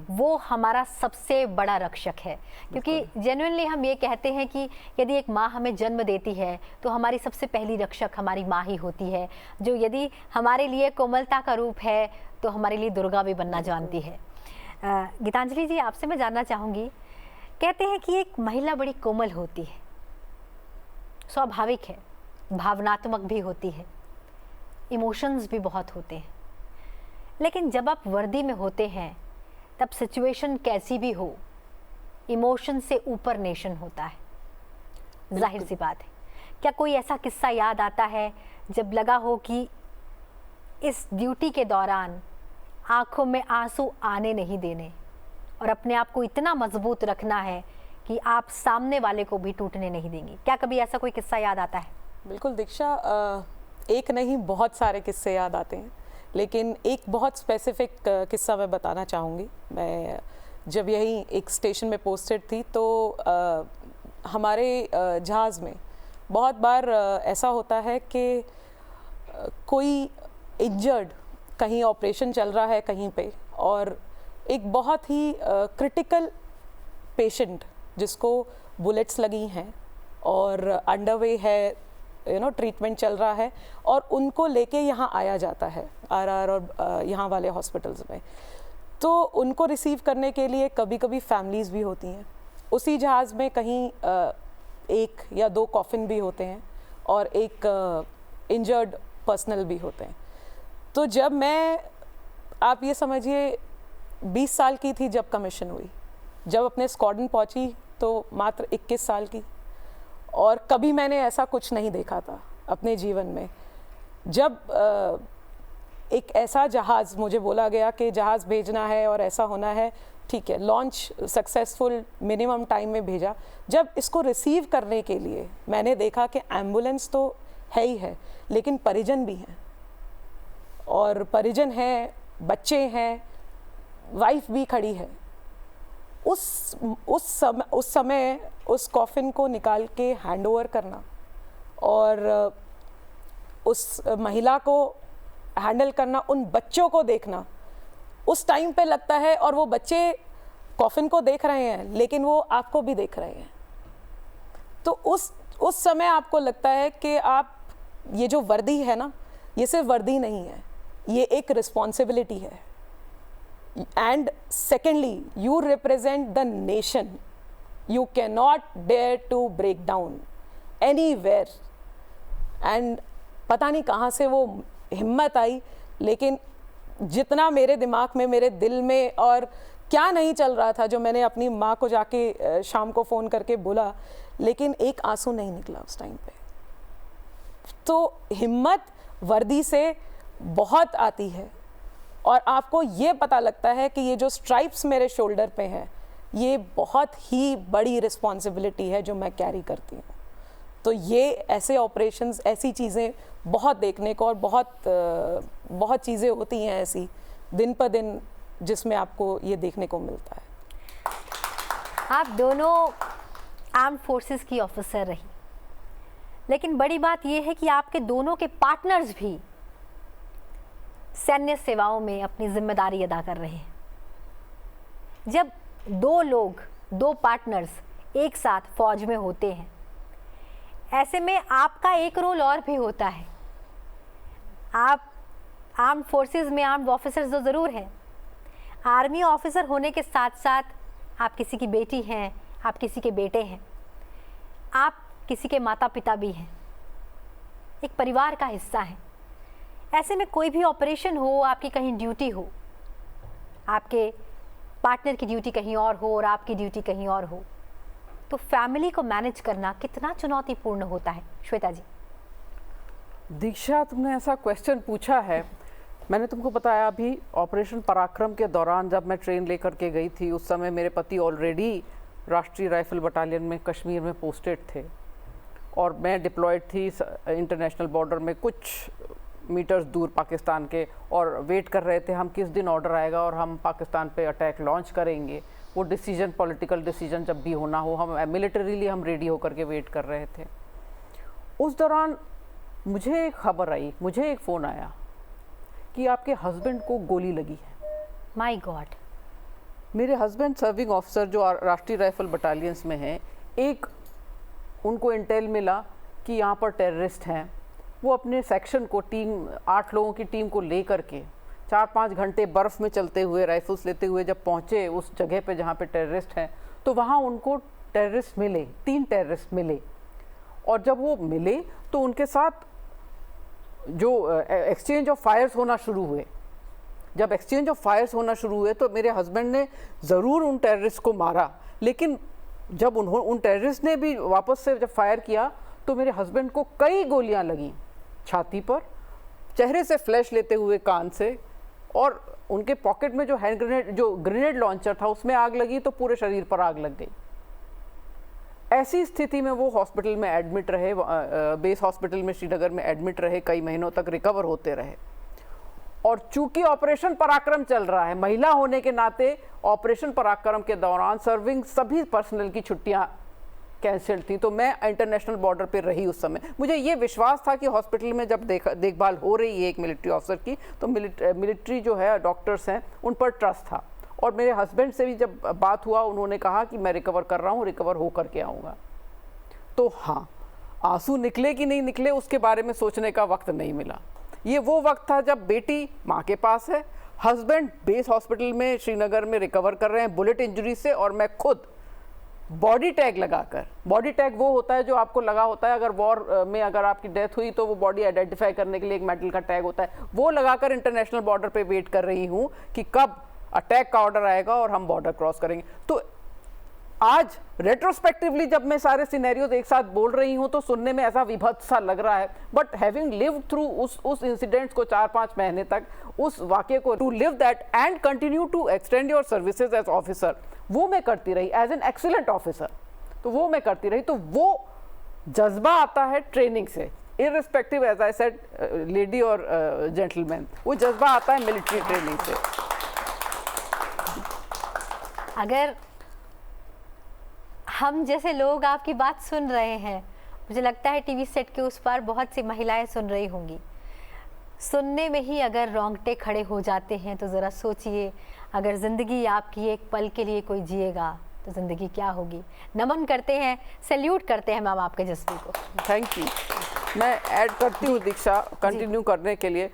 वो हमारा सबसे बड़ा रक्षक है। क्योंकि जेन्युइनली हम ये कहते हैं कि यदि एक माँ हमें जन्म देती है तो हमारी सबसे पहली रक्षक हमारी माँ ही होती है, जो यदि हमारे लिए कोमलता का रूप है तो हमारे लिए दुर्गा भी बनना जानती है। गीतांजलि जी, आपसे मैं जानना चाहूँगी, कहते हैं कि एक महिला बड़ी कोमल होती है, स्वाभाविक है, भावनात्मक भी होती है, इमोशंस भी बहुत होते हैं, लेकिन जब आप वर्दी में होते हैं तब सिचुएशन कैसी भी हो, इमोशन से ऊपर नेशन होता है, जाहिर सी बात है। क्या कोई ऐसा किस्सा याद आता है जब लगा हो कि इस ड्यूटी के दौरान आंखों में आंसू आने नहीं देने और अपने आप को इतना मजबूत रखना है कि आप सामने वाले को भी टूटने नहीं देंगी? क्या कभी ऐसा कोई किस्सा याद आता है? बिल्कुल दीक्षा, एक नहीं बहुत सारे किस्से याद आते हैं, लेकिन एक बहुत स्पेसिफिक किस्सा मैं बताना चाहूँगी। मैं जब यहीं एक स्टेशन में पोस्टेड थी तो हमारे जहाज़ में बहुत बार ऐसा होता है कि कोई इंजर्ड, कहीं ऑपरेशन चल रहा है कहीं पे, और एक बहुत ही क्रिटिकल पेशेंट जिसको बुलेट्स लगी हैं और अंडरवे है, ट्रीटमेंट चल रहा है, और उनको लेके यहाँ आया जाता है आरआर और यहाँ वाले हॉस्पिटल्स में। तो उनको रिसीव करने के लिए कभी कभी फैमिलीज़ भी होती हैं। उसी जहाज़ में कहीं एक या दो कॉफिन भी होते हैं और एक इंजर्ड पर्सनल भी होते हैं। तो जब मैं, आप ये समझिए 20 साल की थी जब कमीशन हुई, जब अपने स्क्वाड्रन पहुंची तो मात्र 21 साल की, और कभी मैंने ऐसा कुछ नहीं देखा था अपने जीवन में। जब एक ऐसा जहाज़, मुझे बोला गया कि जहाज़ भेजना है और ऐसा होना है, ठीक है, लॉन्च सक्सेसफुल मिनिमम टाइम में भेजा। जब इसको रिसीव करने के लिए मैंने देखा कि एम्बुलेंस तो है ही है, लेकिन परिजन भी हैं, और परिजन हैं, बच्चे हैं, वाइफ भी खड़ी है। उस समय उस कॉफिन को निकाल के हैंड ओवर करना और उस महिला को हैंडल करना, उन बच्चों को देखना, उस टाइम पे लगता है, और वो बच्चे कॉफिन को देख रहे हैं लेकिन वो आपको भी देख रहे हैं। तो उस समय आपको लगता है कि आप, ये जो वर्दी है ना, ये सिर्फ वर्दी नहीं है, ये एक रिस्पॉन्सिबिलिटी है। And secondly, you represent the nation, you can not dare to break down anywhere. And पता नहीं कहाँ से वो हिम्मत आई, लेकिन जितना मेरे दिमाग में, मेरे दिल में और क्या नहीं चल रहा था, जो मैंने अपनी माँ को जाके शाम को फ़ोन करके बोला, लेकिन एक आंसू नहीं निकला उस टाइम पे। तो हिम्मत वर्दी से बहुत आती है, और आपको ये पता लगता है कि ये जो स्ट्राइप्स मेरे शोल्डर पे हैं, ये बहुत ही बड़ी रिस्पॉन्सिबिलिटी है जो मैं कैरी करती हूँ। तो ये ऐसे ऑपरेशंस, ऐसी चीज़ें बहुत देखने को, और बहुत चीज़ें होती हैं ऐसी दिन पर दिन जिसमें आपको ये देखने को मिलता है। आप दोनों आर्म्ड फोर्सेस की ऑफिसर रही, लेकिन बड़ी बात यह है कि आपके दोनों के पार्टनर्स भी सैन्य सेवाओं में अपनी जिम्मेदारी अदा कर रहे हैं। जब दो लोग, दो पार्टनर्स एक साथ फौज में होते हैं, ऐसे में आपका एक रोल और भी होता है। आप आर्म्ड फोर्सेस में आर्म्ड ऑफिसर्स तो ज़रूर हैं, आर्मी ऑफिसर होने के साथ साथ आप किसी की बेटी हैं, आप किसी के बेटे हैं, आप किसी के माता पिता भी हैं, एक परिवार का हिस्सा हैं। ऐसे में कोई भी ऑपरेशन हो, आपकी कहीं ड्यूटी हो, आपके पार्टनर की ड्यूटी कहीं और हो और आपकी ड्यूटी कहीं और हो, तो फैमिली को मैनेज करना कितना चुनौतीपूर्ण होता है? श्वेता जी। दीक्षा, तुमने ऐसा क्वेश्चन पूछा है, मैंने तुमको बताया अभी ऑपरेशन पराक्रम के दौरान जब मैं ट्रेन लेकर के गई थी, उस समय मेरे पति ऑलरेडी राष्ट्रीय राइफल बटालियन में कश्मीर में पोस्टेड थे और मैं डिप्लॉयड थी इंटरनेशनल बॉर्डर में कुछ मीटर्स दूर पाकिस्तान के, और वेट कर रहे थे हम किस दिन ऑर्डर आएगा और हम पाकिस्तान पे अटैक लॉन्च करेंगे। वो डिसीजन, पॉलिटिकल डिसीजन जब भी होना हो, हम मिलिटरीली हम रेडी होकर के वेट कर रहे थे। उस दौरान मुझे एक खबर आई, मुझे एक फ़ोन आया कि आपके हस्बैंड को गोली लगी है। My God. मेरे हस्बैंड सर्विंग ऑफिसर जो राष्ट्रीय राइफल बटालियंस में हैं, एक उनको इंटेल मिला कि यहाँ पर टेररिस्ट हैं। वो अपने सेक्शन को, टीम 8 लोगों की टीम को लेकर के 4-5 घंटे बर्फ़ में चलते हुए, राइफल्स लेते हुए जब पहुँचे उस जगह पे जहाँ पे टेररिस्ट हैं, तो वहाँ उनको टेररिस्ट मिले, 3 टेररिस्ट मिले। और जब वो मिले तो उनके साथ जो एक्सचेंज ऑफ फायर्स होना शुरू हुए। जब एक्सचेंज ऑफ फायर्स होना शुरू हुए तो मेरे हस्बैंड ने ज़रूर उन टेररिस्ट को मारा, लेकिन जब उन टेररिस्ट ने भी वापस से जब फायर किया तो मेरे हस्बैंड को कई गोलियां लगीं, छाती पर, चेहरे से फ्लैश लेते हुए, कान से, और उनके पॉकेट में जो हैंड ग्रेनेड, जो ग्रेनेड लॉन्चर था, उसमें आग लगी तो पूरे शरीर पर आग लग गई। ऐसी स्थिति में वो हॉस्पिटल में एडमिट रहे, बेस हॉस्पिटल में श्रीनगर में एडमिट रहे, कई महीनों तक रिकवर होते रहे। और चूंकि ऑपरेशन पराक्रम चल रहा है, महिला होने के नाते ऑपरेशन पराक्रम के दौरान सर्विंग सभी पर्सनल की छुट्टियां कैंसिल थी, तो मैं इंटरनेशनल बॉर्डर पे रही उस समय। मुझे ये विश्वास था कि हॉस्पिटल में जब देखभाल हो रही है एक मिलिट्री ऑफिसर की, तो मिलिट्री जो है, डॉक्टर्स हैं, उन पर ट्रस्ट था। और मेरे हस्बैंड से भी जब बात हुआ, उन्होंने कहा कि मैं रिकवर कर रहा हूँ, रिकवर हो करके आऊँगा। तो हाँ, आंसू निकले कि नहीं निकले उसके बारे में सोचने का वक्त नहीं मिला। ये वो वक्त था जब बेटी माँ के पास है, हस्बैंड बेस हॉस्पिटल में श्रीनगर में रिकवर कर रहे हैं बुलेट इंजरी से, और मैं खुद बॉडी टैग लगाकर, बॉडी टैग वो होता है जो आपको लगा होता है अगर वॉर में अगर आपकी डेथ हुई तो वो बॉडी आइडेंटिफाई करने के लिए एक मेटल का टैग होता है, वो लगाकर इंटरनेशनल बॉर्डर पे वेट कर रही हूँ कि कब अटैक का ऑर्डर आएगा और हम बॉर्डर क्रॉस करेंगे। तो आज रेट्रोस्पेक्टिवली जब मैं सारे सिनेरियोज एक साथ बोल रही हूँ तो सुनने में ऐसा विभत्स सा लग रहा है, बट हैविंग लिव्ड थ्रू उस इंसिडेंट्स को 4-5 महीने तक, उस वाक़े को, to live that and continue to extend your services as officer, वो मैं करती रही एज एन एक्सीलेंट ऑफिसर। तो वो मैं करती रही, तो वो जज्बा आता है ट्रेनिंग से, irrespective as I said lady और जेंटलमैन, वो जज्बा आता है मिलिट्री ट्रेनिंग से। अगर हम जैसे लोग आपकी बात सुन रहे हैं, मुझे लगता है टीवी सेट के उस पार बहुत सी महिलाएं सुन रही होंगी। सुनने में ही अगर रोंगटे खड़े हो जाते हैं तो ज़रा सोचिए, अगर ज़िंदगी आपकी एक पल के लिए कोई जिएगा तो ज़िंदगी क्या होगी। नमन करते हैं, सैल्यूट करते हैं मैम आपके जज्बे को। Thank you. मैं ऐड करती हूँ दीक्षा, कंटिन्यू करने के लिए।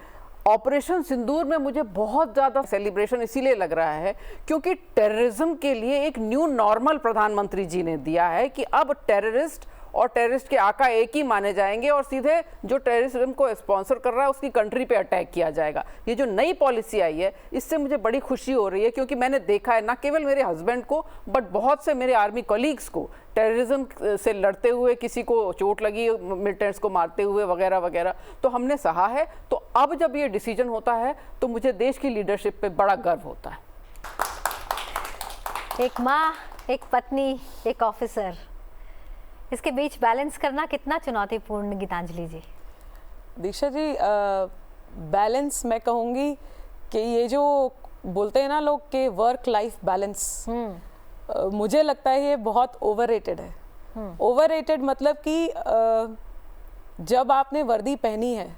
ऑपरेशन सिंदूर में मुझे बहुत ज़्यादा सेलिब्रेशन इसीलिए लग रहा है क्योंकि टेररिज्म के लिए एक न्यू नॉर्मल प्रधानमंत्री जी ने दिया है कि अब टेररिस्ट और टेररिस्ट के आका एक ही माने जाएंगे और सीधे जो टेररिज्म को स्पॉन्सर कर रहा है उसकी कंट्री पे अटैक किया जाएगा। ये जो नई पॉलिसी आई है इससे मुझे बड़ी खुशी हो रही है क्योंकि मैंने देखा है, ना केवल मेरे हस्बैंड को बट बहुत से मेरे आर्मी कलीग्स को टेररिज्म से लड़ते हुए, किसी को चोट लगी मिलिटेंट्स को मारते हुए वगैरह वगैरह, तो हमने सहा है। तो अब जब ये डिसीजन होता है तो मुझे देश की लीडरशिप पे बड़ा गर्व होता है। एक माँ, एक पत्नी, एक ऑफिसर, इसके बीच बैलेंस करना कितना चुनौतीपूर्ण, गीतांजलि जी? दीक्षा जी, बैलेंस मैं कहूँगी कि ये जो बोलते हैं ना लोग कि वर्क लाइफ बैलेंस, मुझे लगता है ये बहुत ओवररेटेड है। ओवररेटेड मतलब कि जब आपने वर्दी पहनी है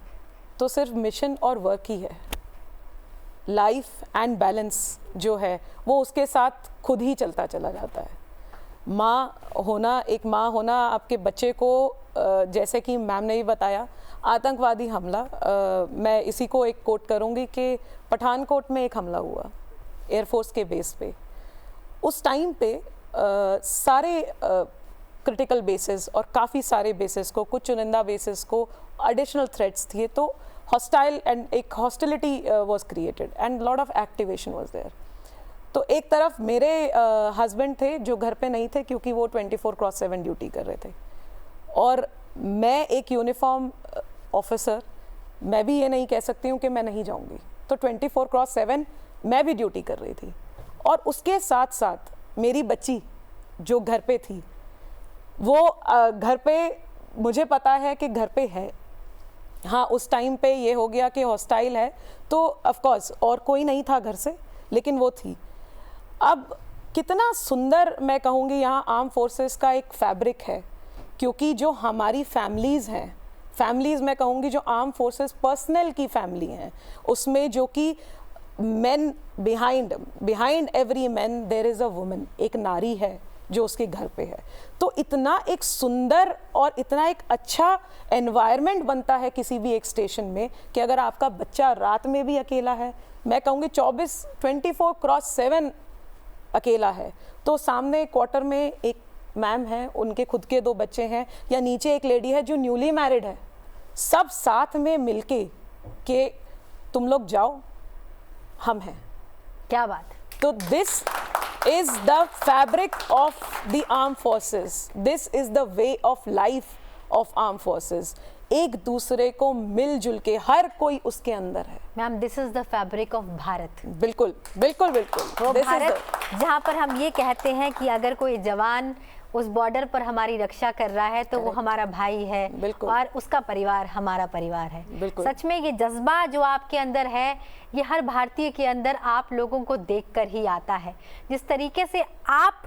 तो सिर्फ मिशन और वर्क ही है। लाइफ एंड बैलेंस जो है वो उसके साथ खुद ही चलता चला जाता है। एक माँ होना आपके बच्चे को, जैसे कि मैम ने भी बताया, आतंकवादी हमला, मैं इसी को एक कोट करूँगी कि पठानकोट में एक हमला हुआ एयरफोर्स के बेस पे। उस टाइम पे सारे क्रिटिकल बेसिस और काफ़ी सारे बेसिस को, कुछ चुनिंदा बेसिस को एडिशनल थ्रेट्स थे, तो हॉस्टाइल एंड एक hostility was created and lot of activation was there. तो एक तरफ मेरे हस्बैंड थे जो घर पे नहीं थे क्योंकि वो 24/7 ड्यूटी कर रहे थे, और मैं एक यूनिफॉर्म ऑफिसर, मैं भी ये नहीं कह सकती हूँ कि मैं नहीं जाऊँगी। तो 24/7 मैं भी ड्यूटी कर रही थी, और उसके साथ साथ मेरी बच्ची जो घर पे थी, वो घर पे मुझे पता है कि घर पे है। हाँ, उस टाइम पे ये हो गया कि हॉस्टाइल है, तो ऑफ कोर्स और कोई नहीं था घर से, लेकिन वो थी। अब कितना सुंदर मैं कहूँगी यहाँ आर्म फोर्सेस का एक फैब्रिक है, क्योंकि जो हमारी फैमिलीज़ हैं, फैमिलीज़ मैं कहूँगी जो आर्म फोर्सेस पर्सनल की फैमिली हैं, उसमें जो कि main behind every man there is a woman, एक नारी है जो उसके घर पे है। तो इतना एक सुंदर और इतना एक अच्छा एनवायरनमेंट बनता है किसी भी एक स्टेशन में कि अगर आपका बच्चा रात में भी अकेला है, मैं कहूँगी 24/7 अकेला है, तो सामने क्वार्टर में एक मैम है, उनके खुद के 2 बच्चे हैं, या नीचे एक लेडी है जो न्यूली मैरिड है, सब साथ में मिलके कि तुम लोग जाओ, हम हैं। क्या बात। तो this is the fabric of the armed forces. This is the way of life of armed forces. एक दूसरे को मिलजुल के हर कोई उसके अंदर है। Ma'am, this is the fabric of Bharat. बिल्कुल बिल्कुल बिल्कुल। वो भारत जहाँ पर हम ये कहते हैं कि अगर कोई जवान उस बॉर्डर पर हमारी रक्षा कर रहा है तो वो हमारा भाई है, और उसका परिवार हमारा परिवार है। सच में ये जज्बा जो आपके अंदर है, ये हर भारतीय के अंदर आप लोगों को देखकर ही आता है। जिस तरीके से आप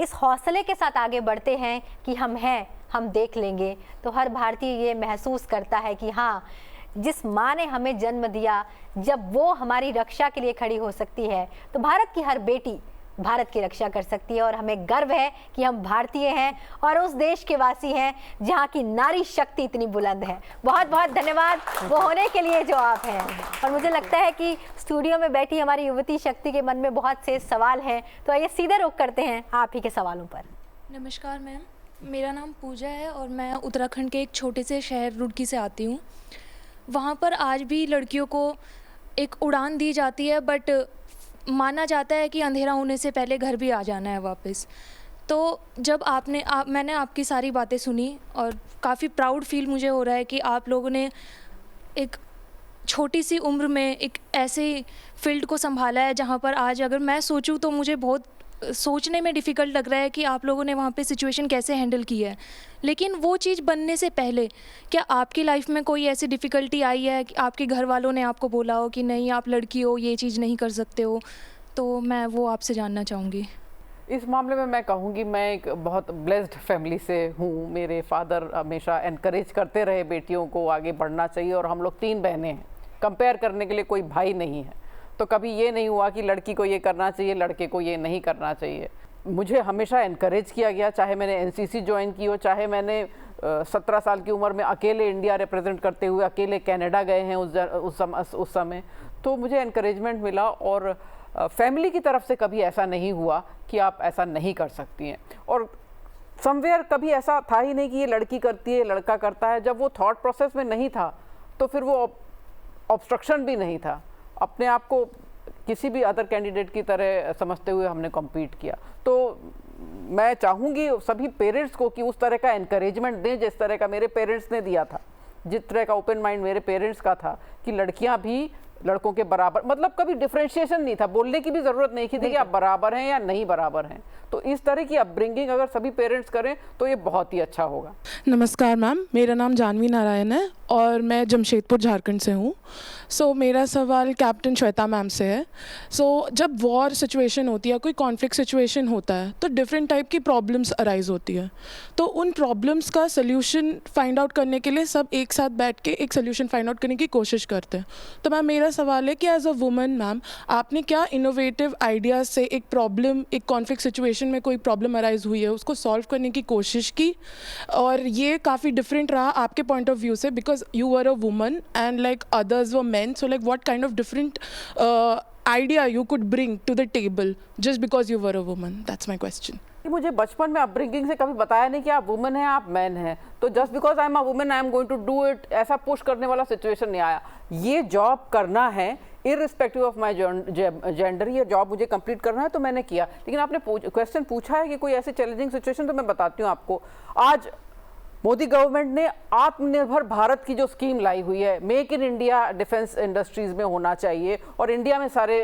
इस हौसले के साथ आगे बढ़ते हैं कि हम हैं, हम देख लेंगे, तो हर भारतीय ये महसूस करता है कि हाँ, जिस माँ ने हमें जन्म दिया, जब वो हमारी रक्षा के लिए खड़ी हो सकती है, तो भारत की हर बेटी भारत की रक्षा कर सकती है। और हमें गर्व है कि हम भारतीय हैं और उस देश के वासी हैं जहाँ की नारी शक्ति इतनी बुलंद है। बहुत बहुत धन्यवाद वो होने के लिए जो आप हैं। और मुझे लगता है कि स्टूडियो में बैठी हमारी युवती शक्ति के मन में बहुत से सवाल हैं, तो आइए सीधे रुख करते हैं आप ही के सवालों पर। नमस्कार मैम, मेरा नाम पूजा है और मैं उत्तराखंड के एक छोटे से शहर रुड़की से आती हूँ। वहाँ पर आज भी लड़कियों को एक उड़ान दी जाती है, बट माना जाता है कि अंधेरा होने से पहले घर भी आ जाना है वापस। तो जब मैंने आपकी सारी बातें सुनी और काफ़ी प्राउड फील मुझे हो रहा है कि आप लोगों ने एक छोटी सी उम्र में एक ऐसे फील्ड को संभाला है जहाँ पर आज अगर मैं सोचूं तो मुझे बहुत सोचने में डिफ़िकल्ट लग रहा है कि आप लोगों ने वहाँ पे सिचुएशन कैसे हैंडल की है। लेकिन वो चीज़ बनने से पहले क्या आपकी लाइफ में कोई ऐसी डिफ़िकल्टी आई है कि आपके घर वालों ने आपको बोला हो कि नहीं आप लड़की हो, ये चीज़ नहीं कर सकते हो? तो मैं वो आपसे जानना चाहूँगी। इस मामले में मैं कहूँगी मैं एक बहुत ब्लेस्ड फैमिली से हूँ। मेरे फादर हमेशा एनकरेज करते रहे बेटियों को आगे बढ़ना चाहिए, और हम लोग 3 बहनें हैं, कंपेयर करने के लिए कोई भाई नहीं है, तो कभी ये नहीं हुआ कि लड़की को ये करना चाहिए, लड़के को ये नहीं करना चाहिए। मुझे हमेशा एनकरेज किया गया, चाहे मैंने एनसीसी ज्वाइन की हो, चाहे मैंने 17 साल की उम्र में अकेले इंडिया रिप्रेजेंट करते हुए अकेले कनाडा गए हैं उस समय, तो मुझे एनकरेजमेंट मिला। और फैमिली की तरफ से कभी ऐसा नहीं हुआ कि आप ऐसा नहीं कर सकती हैं, और समवेयर कभी ऐसा था ही नहीं कि ये लड़की करती है लड़का करता है। जब वो थॉट प्रोसेस में नहीं था तो फिर वो ऑब्स्ट्रक्शन भी नहीं था। अपने आप को किसी भी अदर कैंडिडेट की तरह समझते हुए हमने कम्पीट किया। तो मैं चाहूँगी सभी पेरेंट्स को कि उस तरह का एनकरेजमेंट दें जिस तरह का मेरे पेरेंट्स ने दिया था, जिस तरह का ओपन माइंड मेरे पेरेंट्स का था कि लड़कियां भी लड़कों के बराबर, मतलब कभी डिफरेंशिएशन नहीं था, बोलने की भी ज़रूरत नहीं थी कि आप बराबर हैं या नहीं बराबर हैं। तो इस तरह की अपब्रिंगिंग अगर सभी पेरेंट्स करें तो ये बहुत ही अच्छा होगा। नमस्कार मैम, मेरा नाम जानवी नारायण है और मैं जमशेदपुर झारखंड से हूँ। मेरा सवाल कैप्टन श्वेता मैम से है। जब वॉर सिचुएशन होती है, कोई कॉन्फ्लिक्ट सिचुएशन होता है, तो डिफरेंट टाइप की प्रॉब्लम्स अराइज होती है। तो उन प्रॉब्लम्स का सल्यूशन फाइंड आउट करने के लिए सब एक साथ बैठ के एक सल्यूशन फाइंड आउट करने की कोशिश करते हैं। तो मैम मेरा सवाल है कि एज अ वुमन मैम आपने क्या इनोवेटिव आइडियाज़ से एक प्रॉब्लम, एक कॉन्फ्लिक्ट सिचुएशन में कोई प्रॉब्लम अराइज हुई है उसको सॉल्व करने की कोशिश की, और ये काफ़ी डिफरेंट रहा आपके पॉइंट ऑफ व्यू से, because you were a woman and like others were men, so like what kind of different idea you could bring to the table just because you were a woman? That's my question. मुझे बचपन में upbringing से कभी बताया नहीं कि आप women हैं, आप मैन हैं, तो just because I am a women I am going to do it, ऐसा पुश करने वाला सिचुएशन नहीं आया। ये जॉब करना है इररिस्पेक्टिव ऑफ माई जेंडर, ये जॉब मुझे कंप्लीट करना है तो मैंने किया। लेकिन आपने क्वेश्चन पूछा है कि कोई ऐसी चैलेंजिंग सिचुएशन, तो मैं बताती हूँ आपको। आज मोदी गवर्नमेंट ने आत्मनिर्भर भारत की जो स्कीम लाई हुई है, make in India defence industries में होना चाहिए और इंडिया में सारे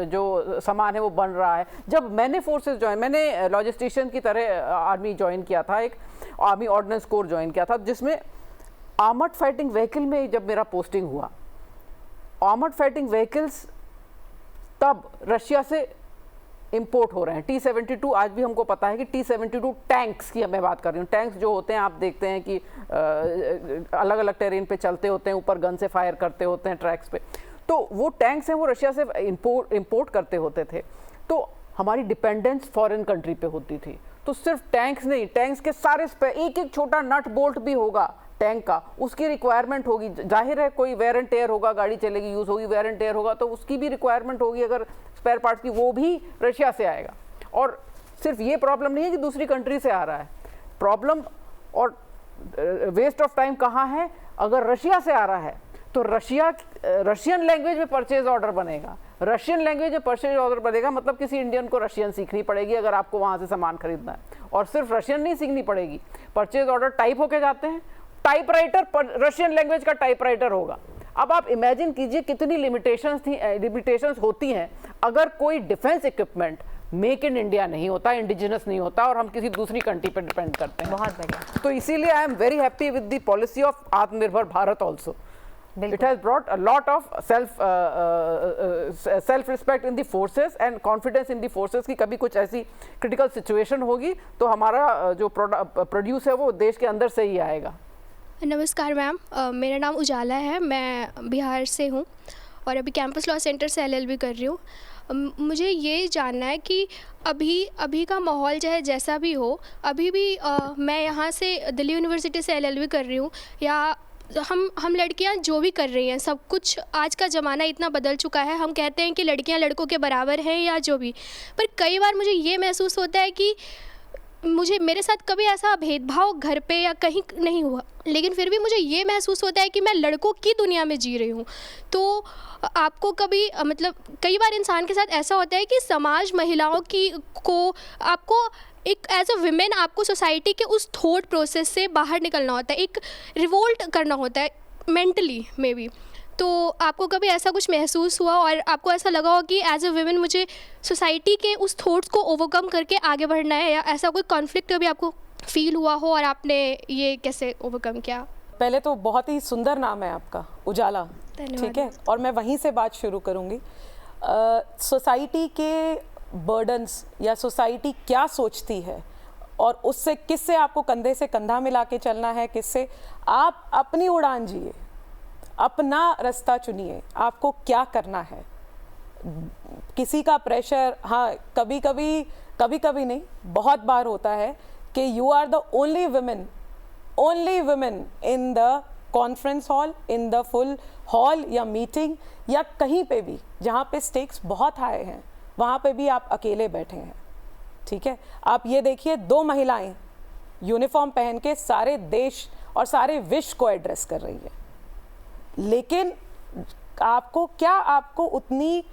जो सामान है वो बन रहा है। जब मैंने फोर्सेस ज्वाइन, मैंने लॉजिस्टिशियन की तरह आर्मी ज्वाइन किया था, एक आर्मी ऑर्डिनेंस कोर ज्वाइन किया था, जिसमें आर्मर्ड फाइटिंग व्हीकल में जब मेरा पोस्टिंग हुआ, आर्मर्ड फाइटिंग व्हीकल्स तब रशिया से इंपोर्ट हो रहे हैं। T-72 आज भी हमको पता है कि T-72 टैंक्स की मैं बात कर रही हूँ। टैंक्स जो होते हैं आप देखते हैं कि अलग अलग टेरेन पे चलते होते हैं, ऊपर गन से फायर करते होते हैं ट्रैक्स पे, तो वो टैंक्स हैं वो रशिया से इंपोर्ट करते होते थे। तो हमारी डिपेंडेंस फॉरेन कंट्री पे होती थी। तो सिर्फ टैंक्स नहीं, टैंक्स के सारे एक एक छोटा नट बोल्ट भी होगा टैंक का, उसकी रिक्वायरमेंट होगी। जाहिर है कोई वेयर एंड टेयर होगा, गाड़ी चलेगी, यूज़ होगी, वेयर एंड टेयर होगा तो उसकी भी रिक्वायरमेंट होगी। अगर स्पेयर पार्ट्स की, वो भी रशिया से आएगा। और सिर्फ ये प्रॉब्लम नहीं है कि दूसरी कंट्री से आ रहा है, प्रॉब्लम और वेस्ट ऑफ टाइम कहाँ है? अगर रशिया से आ रहा है तो रशियन लैंग्वेज में परचेज ऑर्डर बनेगा। रशियन लैंग्वेज में परचेज ऑर्डर बनेगा मतलब किसी इंडियन को रशियन सीखनी पड़ेगी अगर आपको वहाँ से सामान खरीदना है। और सिर्फ रशियन नहीं सीखनी पड़ेगी, परचेज ऑर्डर टाइप होके जाते हैं, टाइपराइटर रशियन लैंग्वेज का टाइपराइटर होगा। अब आप इमेजिन कीजिए कितनी लिमिटेशंस होती हैं अगर कोई defence equipment make in India नहीं होता, इंडिजिनस नहीं होता और हम किसी दूसरी कंट्री पर डिपेंड करते हैं। बहुत बढ़िया। तो इसीलिए I am very happy with the policy of Aatmanirbhar Bharat also. It has brought a lot of self respect in the forces and confidence in the forces कि कभी कुछ ऐसी critical situation होगी तो हमारा जो प्रोड्यूस है वो देश के अंदर से ही आएगा। नमस्कार मैम, मेरा नाम उजाला है, मैं बिहार से हूँ और अभी कैंपस लॉ सेंटर से LLB कर रही हूँ। मुझे ये जानना है कि अभी का माहौल चाहे जैसा भी हो, अभी भी मैं यहाँ से दिल्ली यूनिवर्सिटी से LLB कर रही हूँ, या हम लड़कियां जो भी कर रही हैं, सब कुछ आज का ज़माना इतना बदल चुका है। हम कहते हैं कि लड़कियां लड़कों के बराबर हैं या जो भी, पर कई बार मुझे ये महसूस होता है कि मेरे साथ कभी ऐसा भेदभाव घर पे या कहीं नहीं हुआ, लेकिन फिर भी मुझे ये महसूस होता है कि मैं लड़कों की दुनिया में जी रही हूँ। तो आपको कभी मतलब कई बार इंसान के साथ ऐसा होता है कि समाज महिलाओं को आपको एक एज अ विमेन आपको सोसाइटी के उस थॉट प्रोसेस से बाहर निकलना होता है, एक रिवोल्ट करना होता है मेंटली मे बी। तो आपको कभी ऐसा कुछ महसूस हुआ और आपको ऐसा लगा हो कि एज अ विमेन मुझे सोसाइटी के उस थॉट्स को ओवरकम करके आगे बढ़ना है, या ऐसा कोई कॉन्फ्लिक्ट कभी आपको फील हुआ हो और आपने ये कैसे ओवरकम किया? पहले तो बहुत ही सुंदर नाम है आपका, उजाला, ठीक है, और मैं वहीं से बात शुरू करूँगी। सोसाइटी के बर्डन्स या सोसाइटी क्या सोचती है और उससे किससे आपको कंधे से कंधा मिला के चलना है, किससे आप अपनी उड़ान जिए, अपना रास्ता चुनिए, आपको क्या करना है। किसी का प्रेशर, हाँ कभी कभी नहीं, बहुत बार होता है कि you are the only women in the conference hall, in the full hall या मीटिंग या कहीं पे भी जहाँ पे स्टेक्स बहुत हाई हैं, वहाँ पे भी आप अकेले बैठे हैं, ठीक है। आप ये देखिए, 2 महिलाएं यूनिफॉर्म पहन के सारे देश और सारे विश्व को एड्रेस कर रही है, लेकिन आपको उतनी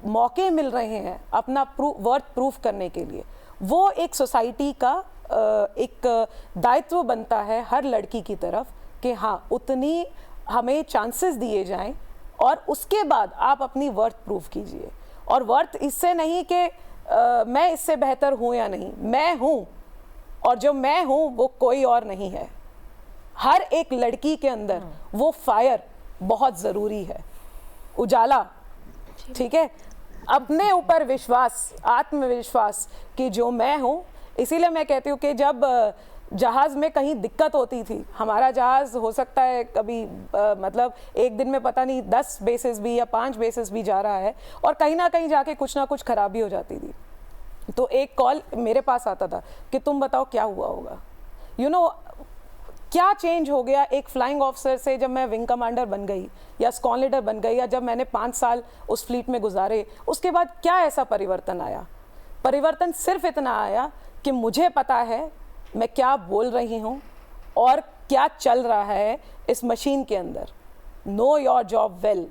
मौके मिल रहे हैं अपना वर्थ प्रूफ करने के लिए। वो एक सोसाइटी का एक दायित्व बनता है हर लड़की की तरफ कि हाँ उतनी हमें चांसेस दिए जाएं और उसके बाद आप अपनी वर्थ प्रूफ कीजिए। और वर्थ इससे नहीं कि मैं इससे बेहतर हूँ या नहीं, मैं हूँ और जो मैं हूँ वो कोई और नहीं है। हर एक लड़की के अंदर वो फायर बहुत ज़रूरी है, उजाला, ठीक है। अपने ऊपर विश्वास, आत्मविश्वास कि जो मैं हूँ। इसीलिए मैं कहती हूँ कि जब जहाज़ में कहीं दिक्कत होती थी, हमारा जहाज़ हो सकता है कभी मतलब एक दिन में पता नहीं 10 बेसिस भी या 5 बेसिस भी जा रहा है और कहीं ना कहीं जाके कुछ ना कुछ खराबी हो जाती थी, तो एक कॉल मेरे पास आता था कि तुम बताओ क्या हुआ होगा। यू नो क्या चेंज हो गया एक फ्लाइंग ऑफिसर से जब मैं विंग कमांडर बन गई या स्क्वाड लीडर बन गई, या जब मैंने 5 साल उस फ्लीट में गुजारे, उसके बाद क्या ऐसा परिवर्तन आया। परिवर्तन सिर्फ इतना आया कि मुझे पता है मैं क्या बोल रही हूँ और क्या चल रहा है इस मशीन के अंदर। Know your job well,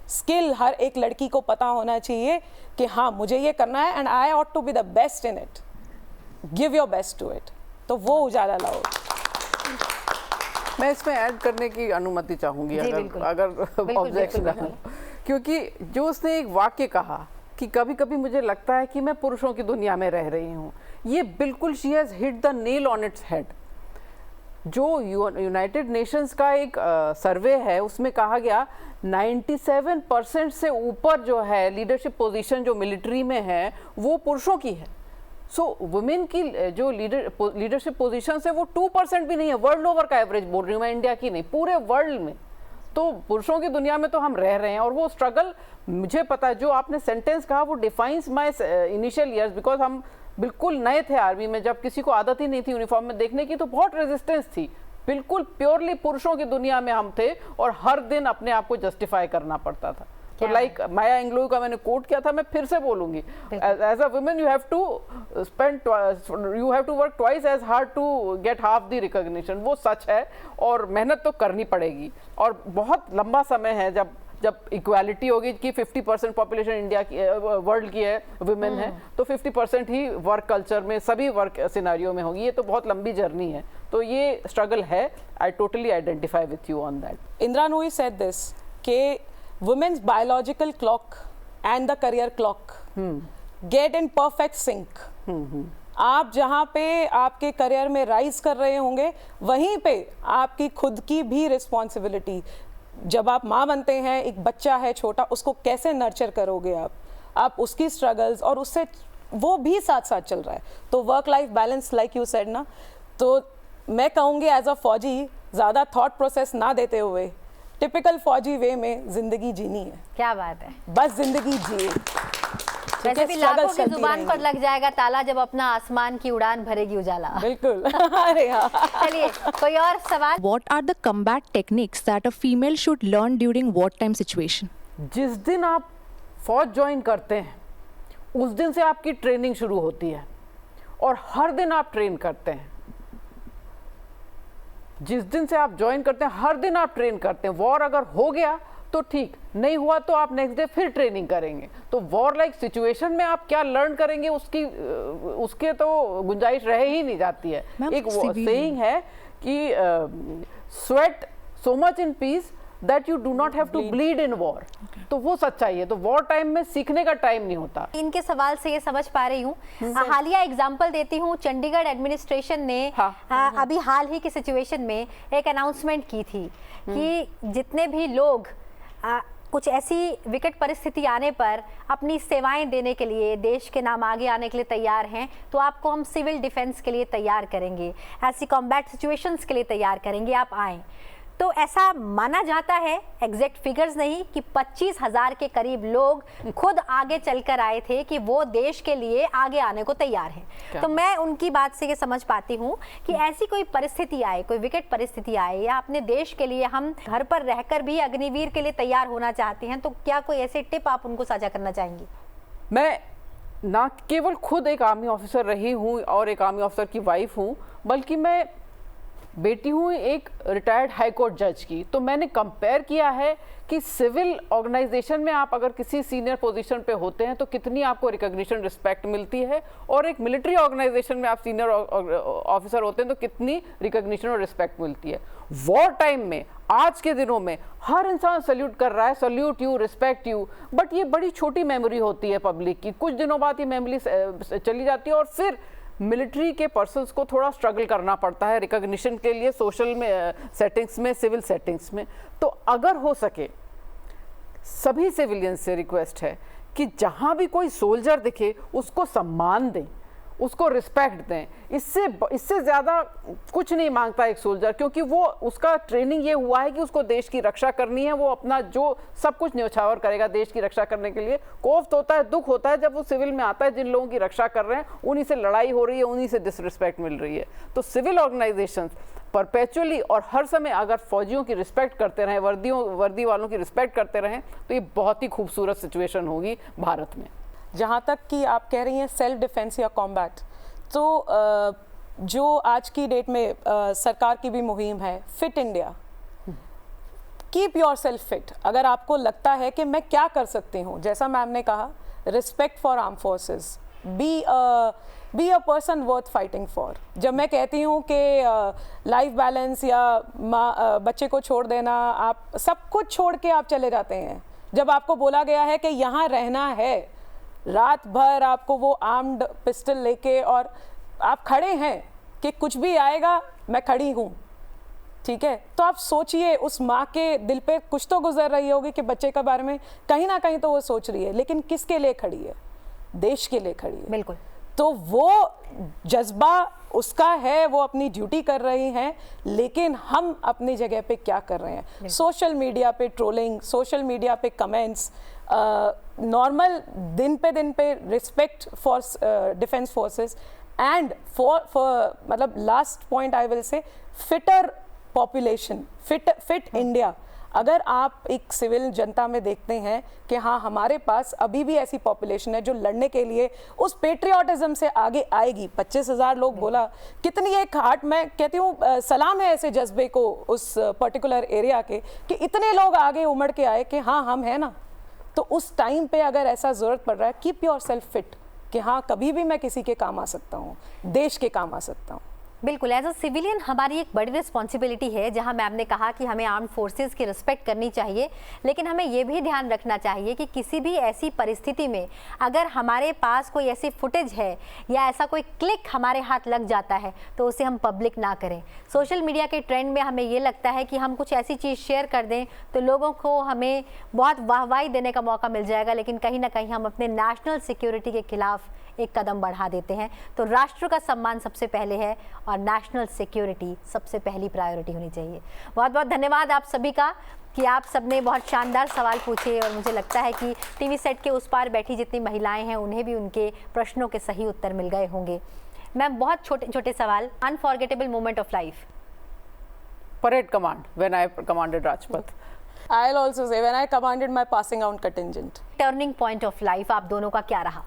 skill हर एक लड़की को पता होना चाहिए कि हाँ मुझे ये करना है and I ought to be the best in it, give your best to it. तो वो उजाला लाओ। मैं इसमें ऐड करने की अनुमति चाहूंगी अगर ऑब्जेक्शन ना हो, क्योंकि जो उसने एक वाक्य कहा कि कभी कभी मुझे लगता है कि मैं पुरुषों की दुनिया में रह रही हूँ, ये बिल्कुल she has hit the nail on its head. जो यूनाइटेड नेशंस का एक सर्वे है उसमें कहा गया 97% से ऊपर जो है लीडरशिप पोजीशन जो मिलिट्री में है वो पुरुषों की है। सो वुमेन की जो लीडरशिप पोजीशन है वो 2% भी नहीं है। वर्ल्ड ओवर का एवरेज बोल रही हूँ मैं, इंडिया की नहीं, पूरे वर्ल्ड में। तो पुरुषों की दुनिया में तो हम रह रहे हैं और वो स्ट्रगल मुझे पता है। जो आपने सेंटेंस कहा वो defines my initial years, because हम बिल्कुल नए थे आर्मी में, जब किसी को आदत ही नहीं थी यूनिफॉर्म में देखने की, तो बहुत रेजिस्टेंस थी। बिल्कुल प्योरली पुरुषों की दुनिया में हम थे और हर दिन अपने आप को जस्टिफाई करना पड़ता था। तो लाइक माया एंग्लोयू का मैंने कोट किया था, मैं फिर से बोलूंगी, as a women you have to work twice as hard to get half the recognition. वो सच है और मेहनत तो करनी पड़ेगी। और बहुत लंबा समय है जब इक्वालिटी होगी कि 50% पॉपुलेशन इंडिया की वर्ल्ड की है वुमेन है, तो 50% ही वर्क कल्चर में सभी वर्क सिनारियो में होगी। ये तो बहुत लंबी जर्नी है, तो ये स्ट्रगल है। I totally identify with you on that. Indira Nooyi said this के women's biological clock and the career clock get in perfect sync। आप जहाँ पे आपके करियर में राइज कर रहे होंगे वहीं पे आपकी खुद की भी रिस्पॉन्सिबिलिटी। जब आप माँ बनते हैं, एक बच्चा है छोटा, उसको कैसे नर्चर करोगे आप उसकी स्ट्रगल्स और उससे वो भी साथ साथ चल रहा है। तो work life balance like you said ना, तो मैं कहूँगी एज अ फौजी ज़्यादा थॉट प्रोसेस ना देते हुए टिपिकल फौजी वे में जिंदगी जीनी है। क्या बात है, बस जिंदगी जिए। वैसे भी लाखों की जुबान पर लग जाएगा ताला जब अपना आसमान की उड़ान भरेगी उजाला। बिल्कुल। अरे हाँ। चलिए कोई और सवाल। What are the combat techniques that a female should learn during wartime situation? जिस दिन आप फौज ज्वाइन करते हैं उस दिन से आपकी ट्रेनिंग शुरू होती है और हर दिन आप ट्रेन करते हैं। जिस दिन से आप ज्वाइन करते हैं हर दिन आप ट्रेन करते हैं। वॉर अगर हो गया तो ठीक, नहीं हुआ तो आप नेक्स्ट डे फिर ट्रेनिंग करेंगे। तो वॉर लाइक सिचुएशन में आप क्या लर्न करेंगे उसके तो गुंजाइश रह ही नहीं जाती है। एक सेइंग है कि sweat so much in peace that you do not have to bleed in war. तो वो सच्चाई है। तो वॉर टाइम में सीखने का टाइम नहीं होता। इनके सवाल से ये समझ पा रही हूँ। हालिया एग्जांपल देती हूँ, चंडीगढ़ एडमिनिस्ट्रेशन ने अभी हाल ही की सिचुएशन में एक अनाउंसमेंट की थी कि जितने भी लोग कुछ ऐसी विकट परिस्थिति आने पर अपनी सेवाएं देने के लिए, देश के नाम आगे आने के लिए तैयार हैं, तो आपको हम सिविल डिफेंस के लिए तैयार करेंगे, ऐसी कॉम्बैट सिचुएशंस के लिए तैयार करेंगे, आप आएँ। तो ऐसा माना जाता है, एग्जैक्ट फिगर्स नहीं, कि 25,000 के करीब लोग खुद आगे चलकर आए थे कि वो देश के लिए आगे आने को तैयार हैं। तो मैं उनकी बात से ये समझ पाती हूँ कि ऐसी कोई परिस्थिति आए, कोई विकट परिस्थिति आए, या अपने देश के लिए हम घर पर रहकर भी अग्निवीर के लिए तैयार होना चाहते हैं, तो क्या कोई ऐसे टिप आप उनको साझा करना चाहेंगी? मैं ना केवल खुद एक आर्मी ऑफिसर रही हूँ और एक आर्मी ऑफिसर की वाइफ हूँ, बल्कि मैं बेटी हूँ एक रिटायर्ड हाई कोर्ट जज की। तो मैंने कंपेयर किया है कि सिविल ऑर्गेनाइजेशन में आप अगर किसी सीनियर पोजीशन पे होते हैं तो कितनी आपको रिकॉग्निशन रिस्पेक्ट मिलती है, और एक मिलिट्री ऑर्गेनाइजेशन में आप सीनियर ऑफिसर होते हैं तो कितनी रिकॉग्निशन और रिस्पेक्ट मिलती है। वॉर टाइम में आज के दिनों में हर इंसान सल्यूट कर रहा है, salute you, respect you, but ये बड़ी छोटी मेमोरी होती है पब्लिक की। कुछ दिनों बाद ये मेमोरी चली जाती है और फिर मिलिट्री के पर्सन्स को थोड़ा स्ट्रगल करना पड़ता है रिकॉग्निशन के लिए, सोशल में सेटिंग्स में, सिविल सेटिंग्स में। तो अगर हो सके सभी सिविलियंस से रिक्वेस्ट है कि जहां भी कोई सोल्जर दिखे उसको सम्मान दें, उसको रिस्पेक्ट दें। इससे ज़्यादा कुछ नहीं मांगता एक सोल्जर, क्योंकि वो उसका ट्रेनिंग ये हुआ है कि उसको देश की रक्षा करनी है। वो अपना जो सब कुछ न्यौछावर करेगा देश की रक्षा करने के लिए। कोफ्त होता है, दुख होता है जब वो सिविल में आता है, जिन लोगों की रक्षा कर रहे हैं उन्हीं से लड़ाई हो रही है, उन्हीं से डिसरिस्पेक्ट मिल रही है। तो सिविल ऑर्गेनाइजेशंस परपेचुअली और हर समय अगर फौजियों की रिस्पेक्ट करते रहें, वर्दी वालों की रिस्पेक्ट करते रहें, तो ये बहुत ही खूबसूरत सिचुएशन होगी भारत में। जहाँ तक कि आप कह रही हैं सेल्फ डिफेंस या कॉम्बैट, तो जो आज की डेट में सरकार की भी मुहिम है fit India, keep your self fit. अगर आपको लगता है कि मैं क्या कर सकती हूँ, जैसा मैम ने कहा, respect for arm forces, be a person worth fighting for. जब मैं कहती हूँ कि लाइफ बैलेंस या बच्चे को छोड़ देना, आप सब कुछ छोड़ के आप चले जाते हैं। जब आपको बोला गया है कि यहाँ रहना है, रात भर आपको वो आर्म्ड पिस्टल लेके, और आप खड़े हैं कि कुछ भी आएगा मैं खड़ी हूँ, ठीक है। तो आप सोचिए उस माँ के दिल पे कुछ तो गुजर रही होगी कि बच्चे के बारे में कहीं ना कहीं तो वो सोच रही है, लेकिन किसके लिए खड़ी है? देश के लिए खड़ी है। बिल्कुल। तो वो जज्बा उसका है, वो अपनी ड्यूटी कर रही हैं, लेकिन हम अपनी जगह पे क्या कर रहे हैं? सोशल मीडिया पे ट्रोलिंग, सोशल मीडिया पे कमेंट्स, नॉर्मल दिन पे respect for defence forces and for मतलब last point I will say fitter population, fit India. अगर आप एक सिविल जनता में देखते हैं कि हाँ हमारे पास अभी भी ऐसी पॉपुलेशन है जो लड़ने के लिए उस पेट्रियाटिज्म से आगे आएगी। 25,000 लोग बोला, कितनी एक हार्ट, मैं कहती हूँ सलाम है ऐसे जज्बे को उस पर्टिकुलर एरिया के, कि इतने लोग आगे उमड़ के आए कि हाँ हम हैं ना। तो उस टाइम पे अगर ऐसा ज़रूरत पड़ रहा है, कीप योर सेल्फ फिट कि हाँ कभी भी मैं किसी के काम आ सकता हूँ, देश के काम आ सकता हूँ। बिल्कुल, एज अ सिविलियन हमारी एक बड़ी रिस्पॉन्सिबिलिटी है, जहां मैम ने कहा कि हमें आर्म्ड फोर्सेस की रिस्पेक्ट करनी चाहिए, लेकिन हमें ये भी ध्यान रखना चाहिए कि किसी भी ऐसी परिस्थिति में अगर हमारे पास कोई ऐसी फुटेज है या ऐसा कोई क्लिक हमारे हाथ लग जाता है तो उसे हम पब्लिक ना करें। सोशल मीडिया के ट्रेंड में हमें ये लगता है कि हम कुछ ऐसी चीज़ शेयर कर दें तो लोगों को हमें बहुत वाहवाही देने का मौका मिल जाएगा, लेकिन कहीं ना कहीं हम अपने नेशनल सिक्योरिटी के खिलाफ एक कदम बढ़ा देते हैं। तो राष्ट्र का सम्मान सबसे पहले है और नेशनल सिक्योरिटी सबसे पहली प्रायोरिटी होनी चाहिए। बहुत बहुत धन्यवाद आप सभी का कि आप सबने बहुत शानदार सवाल पूछे, और मुझे लगता है कि टीवी सेट के उस पार बैठी जितनी महिलाएं हैं उन्हें भी उनके प्रश्नों के सही उत्तर मिल गए होंगे। मैम, बहुत छोटे छोटे सवाल, unforgettable moment of life. Parade command when I commanded Rajpath. I'll also say when I commanded my passing out contingent. Turning point of life आप दोनों का क्या रहा?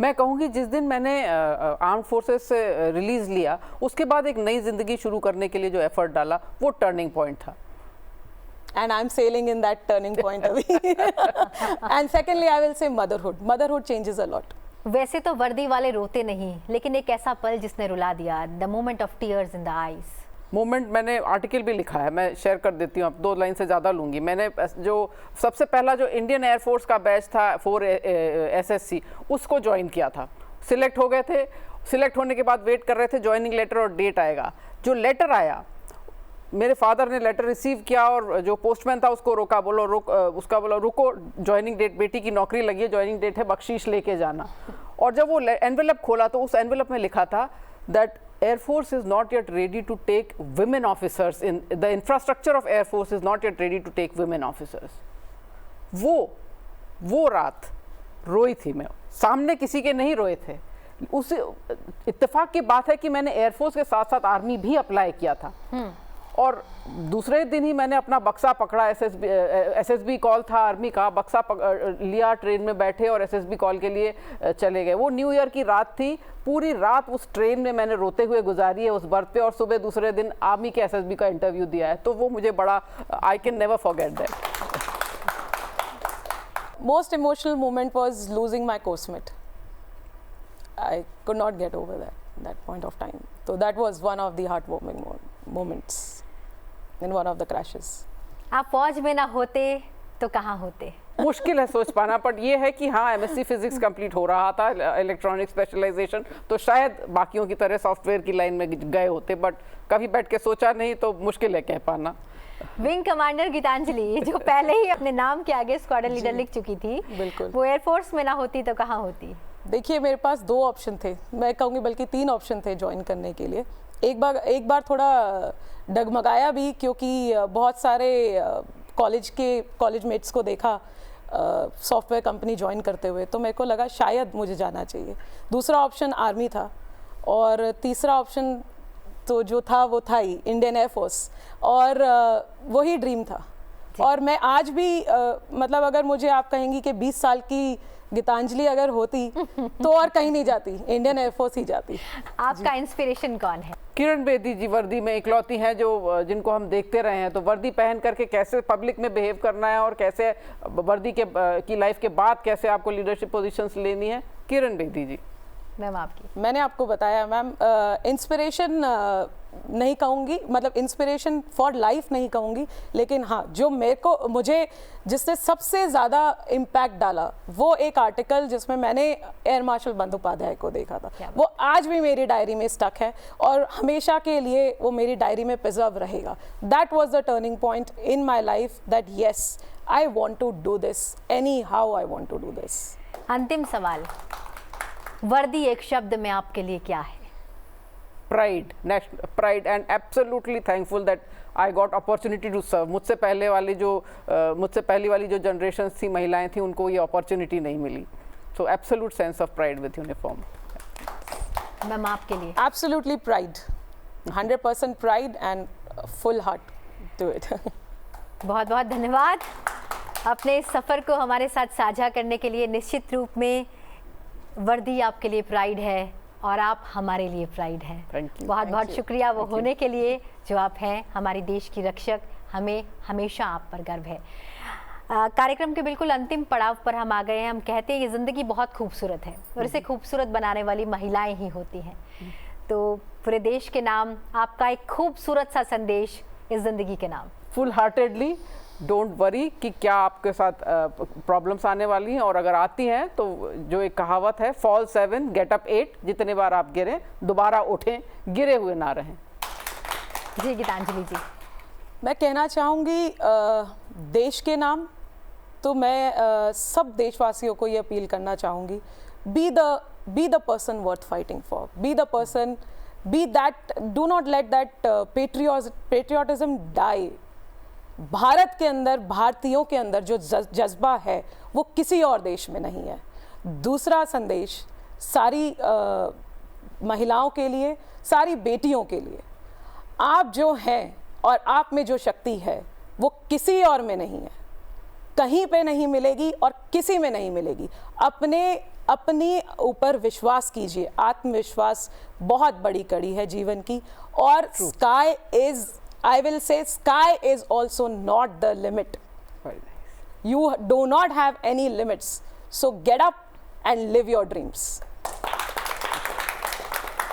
मैं कहूँगी जिस दिन मैंने आर्म्ड फोर्सेस से रिलीज लिया, उसके बाद एक नई जिंदगी शुरू करने के लिए जो एफर्ट डाला, वो टर्निंग पॉइंट था। And I'm sailing in that turning point away. And secondly, I will say motherhood. Motherhood changes a lot. वैसे तो वर्दी वाले रोते नहीं, लेकिन एक ऐसा पल जिसने रुला दिया, the moment of tears in the eyes. Moment, मैंने आर्टिकल भी लिखा है, मैं शेयर कर देती हूँ, अब 2 लाइन से ज़्यादा लूँगी। मैंने जो सबसे पहला जो इंडियन एयरफोर्स का बैच था 4 SSC, उसको ज्वाइन किया था। सिलेक्ट हो गए थे, सिलेक्ट होने के बाद वेट कर रहे थे ज्वाइनिंग लेटर और डेट आएगा। जो लेटर आया, मेरे फादर ने लेटर रिसीव किया और जो पोस्टमैन था उसको रोका, उसका बोला रुको, ज्वाइनिंग डेट, बेटी की नौकरी लगी है, ज्वाइनिंग डेट है, बख्शीश लेके जाना। और जब वो एनवेलप खोला तो उस एनवेलप में लिखा था that Air Force is not yet ready to take women officers in the infrastructure of Air Force is not yet ready to take women officers. वो रात रोई थी मैं, सामने किसी के नहीं रोए थे। उस इत्तेफाक की बात है कि मैंने एयरफोर्स के साथ साथ आर्मी भी अप्लाई किया था, और दूसरे दिन ही मैंने अपना बक्सा पकड़ा। SSB कॉल था आर्मी का, बक्सा लिया, ट्रेन में बैठे और SSB कॉल के लिए चले गए। वो न्यू ईयर की रात थी, पूरी रात उस ट्रेन में मैंने रोते हुए गुजारी है उस बर्थ पे, और सुबह दूसरे दिन आर्मी के SSB का इंटरव्यू दिया है। तो वो मुझे बड़ा, I can never forget that. Most emotional moment was losing my coursemate. I could not get over that point of time. So that was one of the heartwarming moments in one of the crashes. आप फौज में ना होते तो कहाँ होते? मुश्किल है सोच पाना, बट ये है कि हाँ MSc फिजिक्स कंप्लीट हो रहा था, इलेक्ट्रॉनिक स्पेशलाइजेशन, तो शायद बाकियों की तरह सॉफ्टवेयर की लाइन में गए होते, बट कभी बैठ के सोचा नहीं, तो मुश्किल है कह पाना। विंग कमांडर गीतांजलि, जो पहले ही अपने नाम के आगे स्क्वाड्रन लीडर लिख चुकी थी, बिल्कुल, वो एयरफोर्स में ना होती तो कहाँ होती? देखिए, मेरे पास 2 ऑप्शन थे, मैं कहूँगी बल्कि 3 ऑप्शन थे ज्वाइन करने के लिए। एक बार थोड़ा डगमगाया भी, क्योंकि बहुत सारे कॉलेज मेट्स को देखा सॉफ्टवेयर कंपनी ज्वाइन करते हुए, तो मेरे को लगा शायद मुझे जाना चाहिए। दूसरा ऑप्शन आर्मी था, और तीसरा ऑप्शन तो जो था वो था ही इंडियन एयरफोर्स, और वही ड्रीम था। और मैं आज भी मतलब अगर मुझे आप कहेंगी कि 20 साल की गीतांजलि अगर होती तो और कहीं नहीं जाती, इंडियन एयरफोर्स ही जाती। आपका इंस्पिरेशन कौन है? किरण बेदी जी वर्दी में इकलौती हैं जो जिनको हम देखते रहे हैं, तो वर्दी पहन करके कैसे पब्लिक में बिहेव करना है और कैसे वर्दी की लाइफ के बाद कैसे आपको लीडरशिप पोजीशंस लेनी है, किरण बेदी जी। मैम आपकी। मैंने आपको बताया मैम, इंस्पिरेशन नहीं कहूँगी, मतलब इंस्पिरेशन फॉर लाइफ नहीं कहूँगी, लेकिन हाँ जो मुझे जिसने सबसे ज़्यादा इम्पैक्ट डाला वो एक आर्टिकल जिसमें मैंने एयर मार्शल बंदोपाध्याय को देखा था। वो आज भी मेरी डायरी में स्टक है और हमेशा के लिए वो मेरी डायरी में प्रिजर्व रहेगा। That was the turning point in my life that yes I want to do this, anyhow I want to do this. अंतिम सवाल, वर्दी एक शब्द में आपके लिए क्या है? Pride, national pride and absolutely thankful that I got opportunity to serve. मुझसे पहले वाली जो जनरेशन थी, महिलाएं थी, उनको ये अपॉर्चुनिटी नहीं मिली। So absolute sense of pride with uniform. Ma'am आपके लिए? Absolutely pride, 100% pride and full heart to it. बहुत बहुत धन्यवाद अपने इस सफ़र को हमारे साथ साझा करने के लिए। निश्चित रूप में वर्दी आपके लिए प्राइड है और आप हमारे लिए प्राइड हैं। बहुत बहुत शुक्रिया वो होने के लिए जो आप हैं, हमारे देश की रक्षक। हमें हमेशा आप पर गर्व है। कार्यक्रम के बिल्कुल अंतिम पड़ाव पर हम आ गए हैं। हम कहते हैं ये ज़िंदगी बहुत खूबसूरत है और इसे खूबसूरत बनाने वाली महिलाएं ही होती हैं। तो पूरे देश के नाम आपका एक खूबसूरत सा संदेश इस ज़िंदगी के नाम। फुल हार्टेडली डोंट वरी कि क्या आपके साथ प्रॉब्लम्स आने वाली हैं, और अगर आती हैं तो जो एक कहावत है, फॉल 7 गेट अप 8, जितने बार आप गिरें दोबारा उठें, गिरे हुए ना रहें। जी गीतांजलि जी। मैं कहना चाहूँगी देश के नाम तो मैं सब देशवासियों को ये अपील करना चाहूँगी, be the person worth fighting for, be the person, be that, do not let that patriotism die. Bharat के अंदर, भारतीयों के अंदर जो जज्बा है वो किसी और देश में नहीं है। दूसरा संदेश सारी महिलाओं के लिए, सारी बेटियों के लिए, आप जो हैं और आप में जो शक्ति है वो किसी और में नहीं है, कहीं पे नहीं मिलेगी और किसी में नहीं मिलेगी। अपनी ऊपर विश्वास कीजिए। आत्मविश्वास बहुत बड़ी कड़ी है जीवन की। और sky is, I will say, sky is also not the limit. Very nice. You do not have any limits. So get up and live your dreams.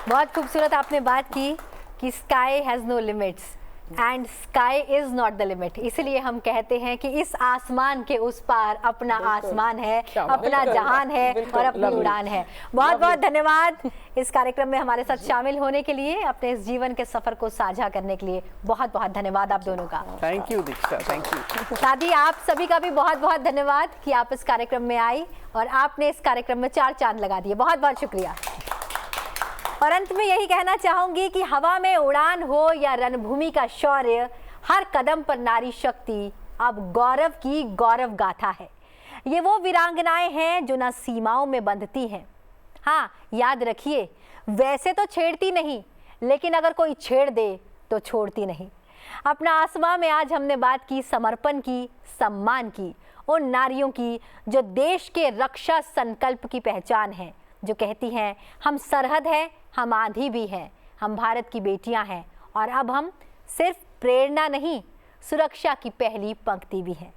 बहुत खूबसूरत आपने बात की कि sky has no limits and sky is not the limit. इसलिए हम कहते हैं कि इस आसमान के उस पार अपना आसमान है, अपना जहान है और अपनी उड़ान है। बहुत बहुत धन्यवाद इस कार्यक्रम में हमारे साथ शामिल होने के लिए, अपने इस जीवन के सफ़र को साझा करने के लिए बहुत बहुत धन्यवाद आप दोनों का। Thank you Diksha, thank you. साथ ही आप सभी का भी बहुत बहुत धन्यवाद कि आप इस कार्यक्रम में आई और आपने इस कार्यक्रम में 4 चांद लगा दिए। बहुत बहुत शुक्रिया। और अंत में यही कहना चाहूंगी कि हवा में उड़ान हो या रणभूमि का शौर्य, हर कदम पर नारी शक्ति अब गौरव की गौरव गाथा है। ये वो वीरांगनाएं हैं जो न सीमाओं में बंधती हैं। हाँ, याद रखिए, वैसे तो छेड़ती नहीं, लेकिन अगर कोई छेड़ दे तो छोड़ती नहीं। अपना आसमां में आज हमने बात की समर्पण की, सम्मान की, उन नारियों की जो देश के रक्षा संकल्प की पहचान है, जो कहती हैं हम सरहद हैं, हम आंधी भी हैं, हम भारत की बेटियां हैं और अब हम सिर्फ प्रेरणा नहीं, सुरक्षा की पहली पंक्ति भी हैं।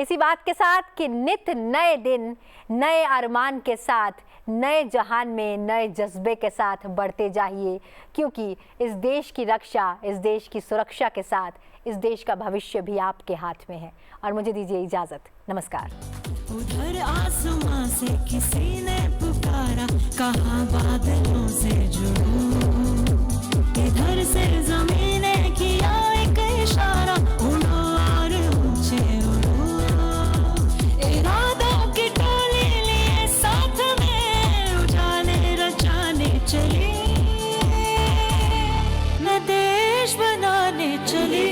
इसी बात के साथ कि नित नए दिन, नए अरमान के साथ, नए जहान में नए जज्बे के साथ बढ़ते जाइए, क्योंकि इस देश की रक्षा, इस देश की सुरक्षा के साथ इस देश का भविष्य भी आपके हाथ में है। और मुझे दीजिए इजाज़त। नमस्कार। उधर आसमां से किसी ने पुकारा, कहा बादलों से जुड़ो, इधर से ज़मीन ने किया एक इशारा, उड़ो और ऊंचे उड़ो, इरादों की टोली लिए साथ में उजाले रचाने चले, न देश बनाने चले।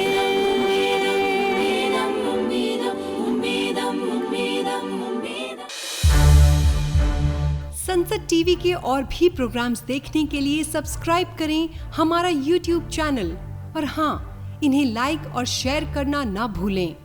संसद टीवी के और भी प्रोग्राम्स देखने के लिए सब्सक्राइब करें हमारा YouTube चैनल और हाँ, इन्हें लाइक और शेयर करना ना भूलें।